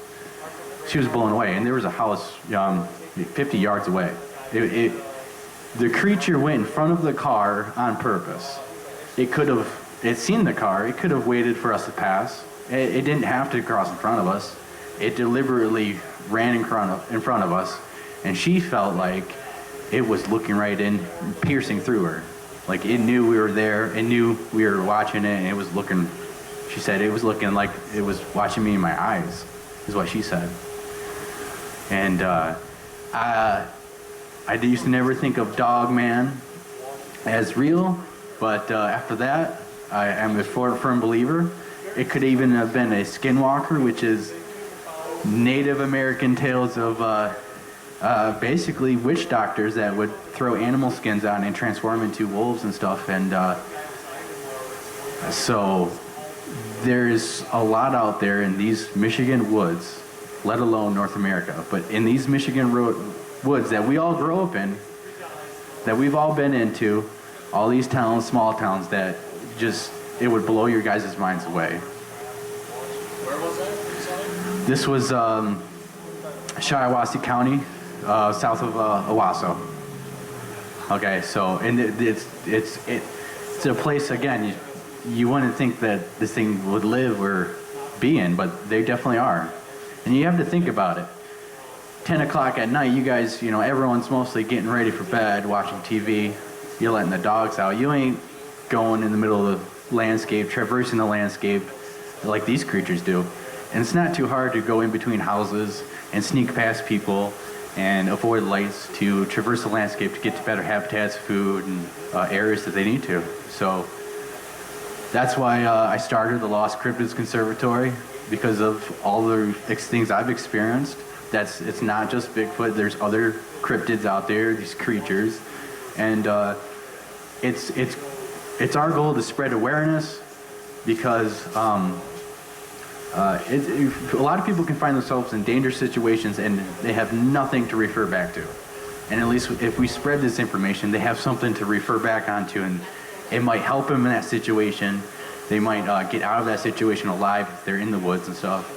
S1: blown away. And there was a house 50 yards away. The creature went in front of the car on purpose. It seen the car. It could have waited for us to pass. It didn't have to cross in front of us. It deliberately ran in front of us, and she felt like it was looking right in, piercing through her. Like it knew we were there, it knew we were watching it, and it was looking. She said it was looking like it was watching me in my eyes, is what she said. And I used to never think of Dog Man as real, but after that, I am a firm believer. It could even have been a skinwalker, which is Native American tales of basically witch doctors that would throw animal skins on and transform into wolves and stuff. And so there's a lot out there in these Michigan woods, let alone North America, but in these Michigan woods that we all grow up in, that we've all been into, all these towns, small towns, that just, it would blow your guys' minds away.
S4: Where was that?
S1: This was Shiawassee County, south of Owasso. Okay, so, and it's a place, again, you wouldn't think that this thing would live or be in, but they definitely are. And you have to think about it. 10 o'clock at night, you guys, everyone's mostly getting ready for bed, watching TV. You're letting the dogs out. You ain't going in the middle of the landscape, traversing the landscape like these creatures do. And it's not too hard to go in between houses and sneak past people and avoid lights to traverse the landscape to get to better habitats, food, and areas that they need to. So that's why I started the Lost Cryptids Conservatory, because of all the things I've experienced. It's not just Bigfoot. There's other cryptids out there, these creatures, and it's our goal to spread awareness, because A lot of people can find themselves in dangerous situations and they have nothing to refer back to. And at least if we spread this information, they have something to refer back onto, and it might help them in that situation. They might get out of that situation alive if they're in the woods and stuff.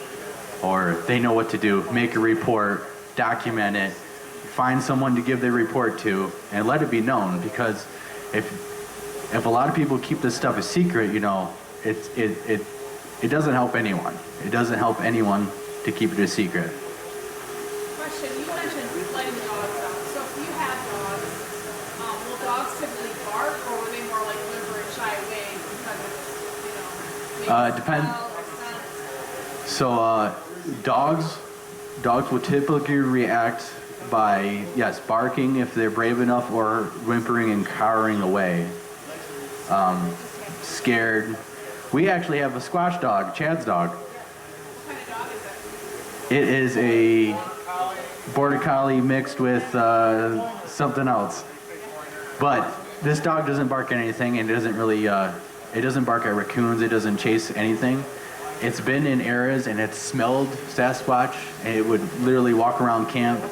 S1: Or they know what to do. Make a report, document it, find someone to give their report to, and let it be known. Because if a lot of people keep this stuff a secret, you know, it doesn't help anyone. It doesn't help anyone to keep it a secret.
S7: Question, you mentioned letting dogs out. So if you have dogs, will dogs typically bark, or are they more like whimper and shy away because it's, you know, maybe
S1: Depend.
S7: smell or scent?
S1: So dogs will typically react by, yes, barking if they're brave enough, or whimpering and cowering away. Scared. We actually have a squash dog, Chad's dog.
S7: What kind of dog is it?
S1: It is a border collie mixed with something else. But this dog doesn't bark at anything, and it doesn't really, it doesn't bark at raccoons, it doesn't chase anything. It's been in areas and it's smelled Sasquatch, and it would literally walk around camp.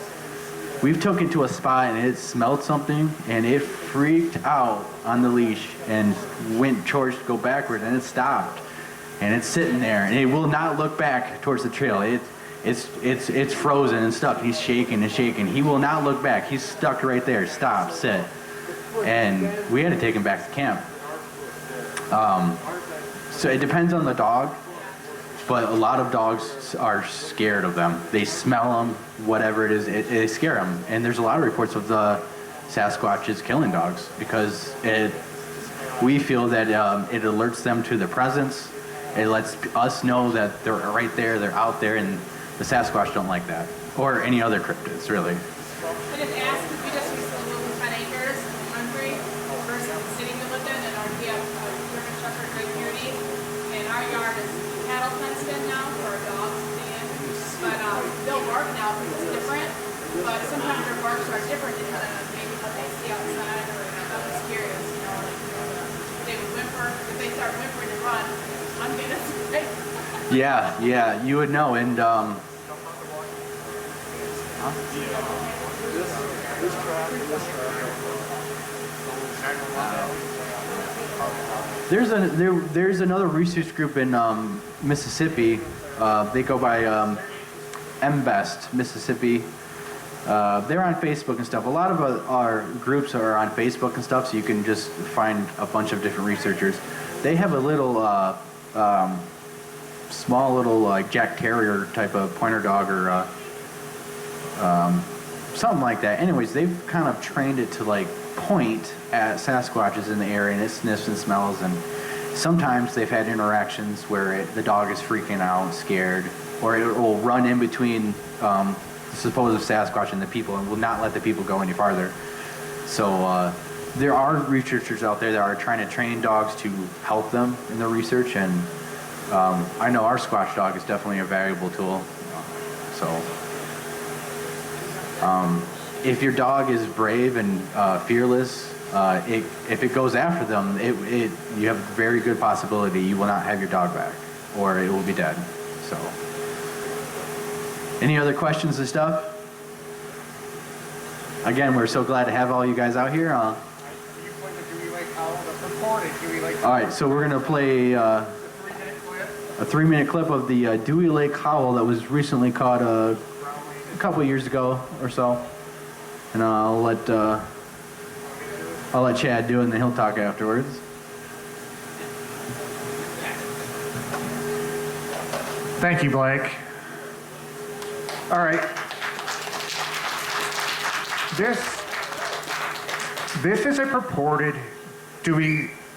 S1: We've took it to a spot and it smelled something, and it freaked out on the leash and went towards to go backward, and it stopped. And it's sitting there, and it will not look back towards the trail. It's frozen and stuck. He's shaking and shaking. He will not look back. He's stuck right there. Stop, sit. And we had to take him back to camp. So it depends on the dog, but a lot of dogs are scared of them. They smell them, whatever it is, it scare them. And there's a lot of reports of the Sasquatches killing dogs because we feel that it alerts them to their presence. It lets us know that they're right there, they're out there, and the Sasquatch don't like that. Or any other cryptids, really.
S7: I just asked because we just recently moved 10 acres in the country versus the city we lived in, and we have a German Shepherd Great Pyrenees, and our yard is cattle fenced in now for our dogs to be in. But they'll bark now because it's different, but sometimes their barks are different depending on maybe what they see outside, or I'm just curious, you know, like, you know, they would whimper. If they start whimpering and run, I'm getting it.
S1: Yeah, you would know. And there's another research group in Mississippi. They go by MBEST, Mississippi. They're on Facebook and stuff. A lot of our groups are on Facebook and stuff, so you can just find a bunch of different researchers. They have a little small little like Jack Terrier type of pointer dog, or something like that. Anyways, they've kind of trained it to like point at Sasquatches in the area, and it sniffs and smells. And sometimes they've had interactions where the dog is freaking out, scared, or it will run in between the supposed Sasquatch and the people, and will not let the people go any farther. So there are researchers out there that are trying to train dogs to help them in their research, and I know our Squatch dog is definitely a valuable tool. So if your dog is brave and fearless, if it goes after them, you have a very good possibility you will not have your dog back, or it will be dead. So, any other questions and stuff? Again, we're so glad to have all you guys out here. All right, so we're gonna play a 3-minute clip of the Dewey Lake howl that was recently caught a couple years ago or so, and I'll let Chad do it, and then he'll talk afterwards.
S2: Thank you, Blake. All right. This is a purported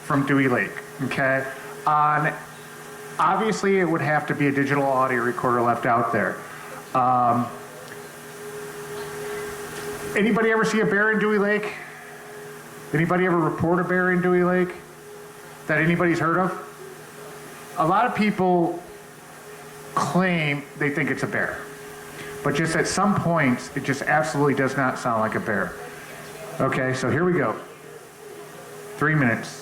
S2: from Dewey Lake, okay? Obviously, it would have to be a digital audio recorder left out there. Anybody ever see a bear in Dewey Lake? Anybody ever report a bear in Dewey Lake that anybody's heard of? A lot of people claim they think it's a bear, but just at some points, it just absolutely does not sound like a bear. Okay, so here we go. 3 minutes.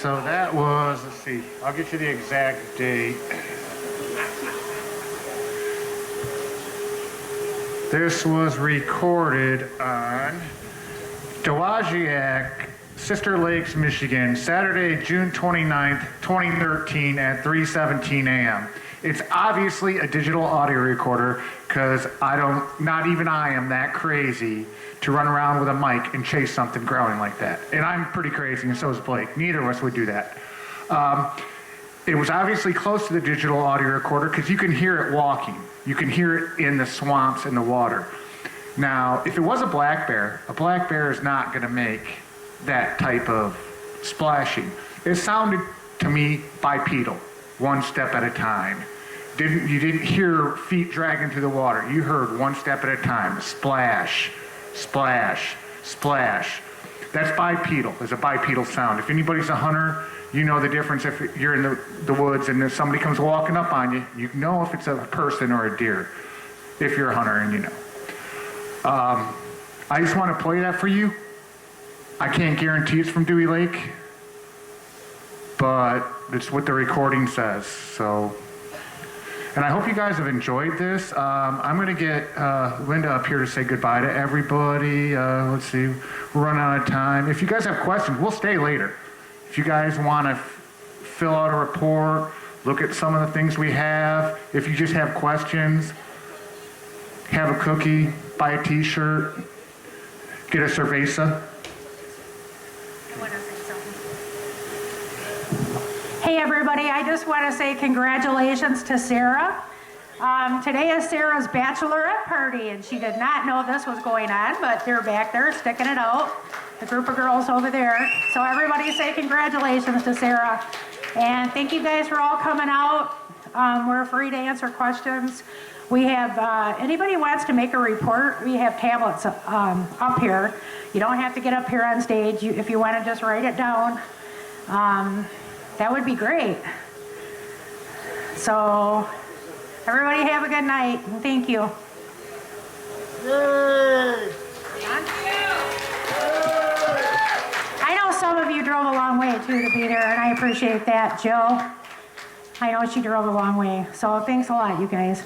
S2: so that was, let's see, I'll get you the exact date. This was recorded on Dowagiac, Sister Lakes, Michigan, Saturday, June 29th, 2013 at 3:17 a.m. It's obviously a digital audio recorder because not even I am that crazy to run around with a mic and chase something growling like that. And I'm pretty crazy, and so is Blake. Neither of us would do that. It was obviously close to the digital audio recorder because you can hear it walking. You can hear it in the swamps and the water. Now, if it was a black bear is not going to make that type of splashing. It sounded to me bipedal, one step at a time. You didn't hear feet dragging through the water. You heard one step at a time. Splash, splash, splash. That's bipedal. It's a bipedal sound. If anybody's a hunter, you know the difference if you're in the woods and if somebody comes walking up on you, you know if it's a person or a deer, if you're a hunter and you know. I just want to play that for you. I can't guarantee it's from Dewey Lake, but it's what the recording says. So, and I hope you guys have enjoyed this. I'm going to get Linda up here to say goodbye to everybody. Let's see, we're running out of time. If you guys have questions, we'll stay later. If you guys want to fill out a report, look at some of the things we have. If you just have questions, have a cookie, buy a t-shirt, get a cerveza.
S9: Hey everybody, I just want to say congratulations to Sarah. Today is Sarah's bachelorette party and she did not know this was going on, but they're back there sticking it out. The group of girls over there. So everybody say congratulations to Sarah. And thank you guys for all coming out. We're free to answer questions. We have, anybody wants to make a report, we have tablets up here. You don't have to get up here on stage. If you want to just write it down, that would be great. So everybody have a good night and thank you.
S4: Yay!
S9: I know some of you drove a long way too to be there and I appreciate that. Jill, I know she drove a long way. So thanks a lot, you guys.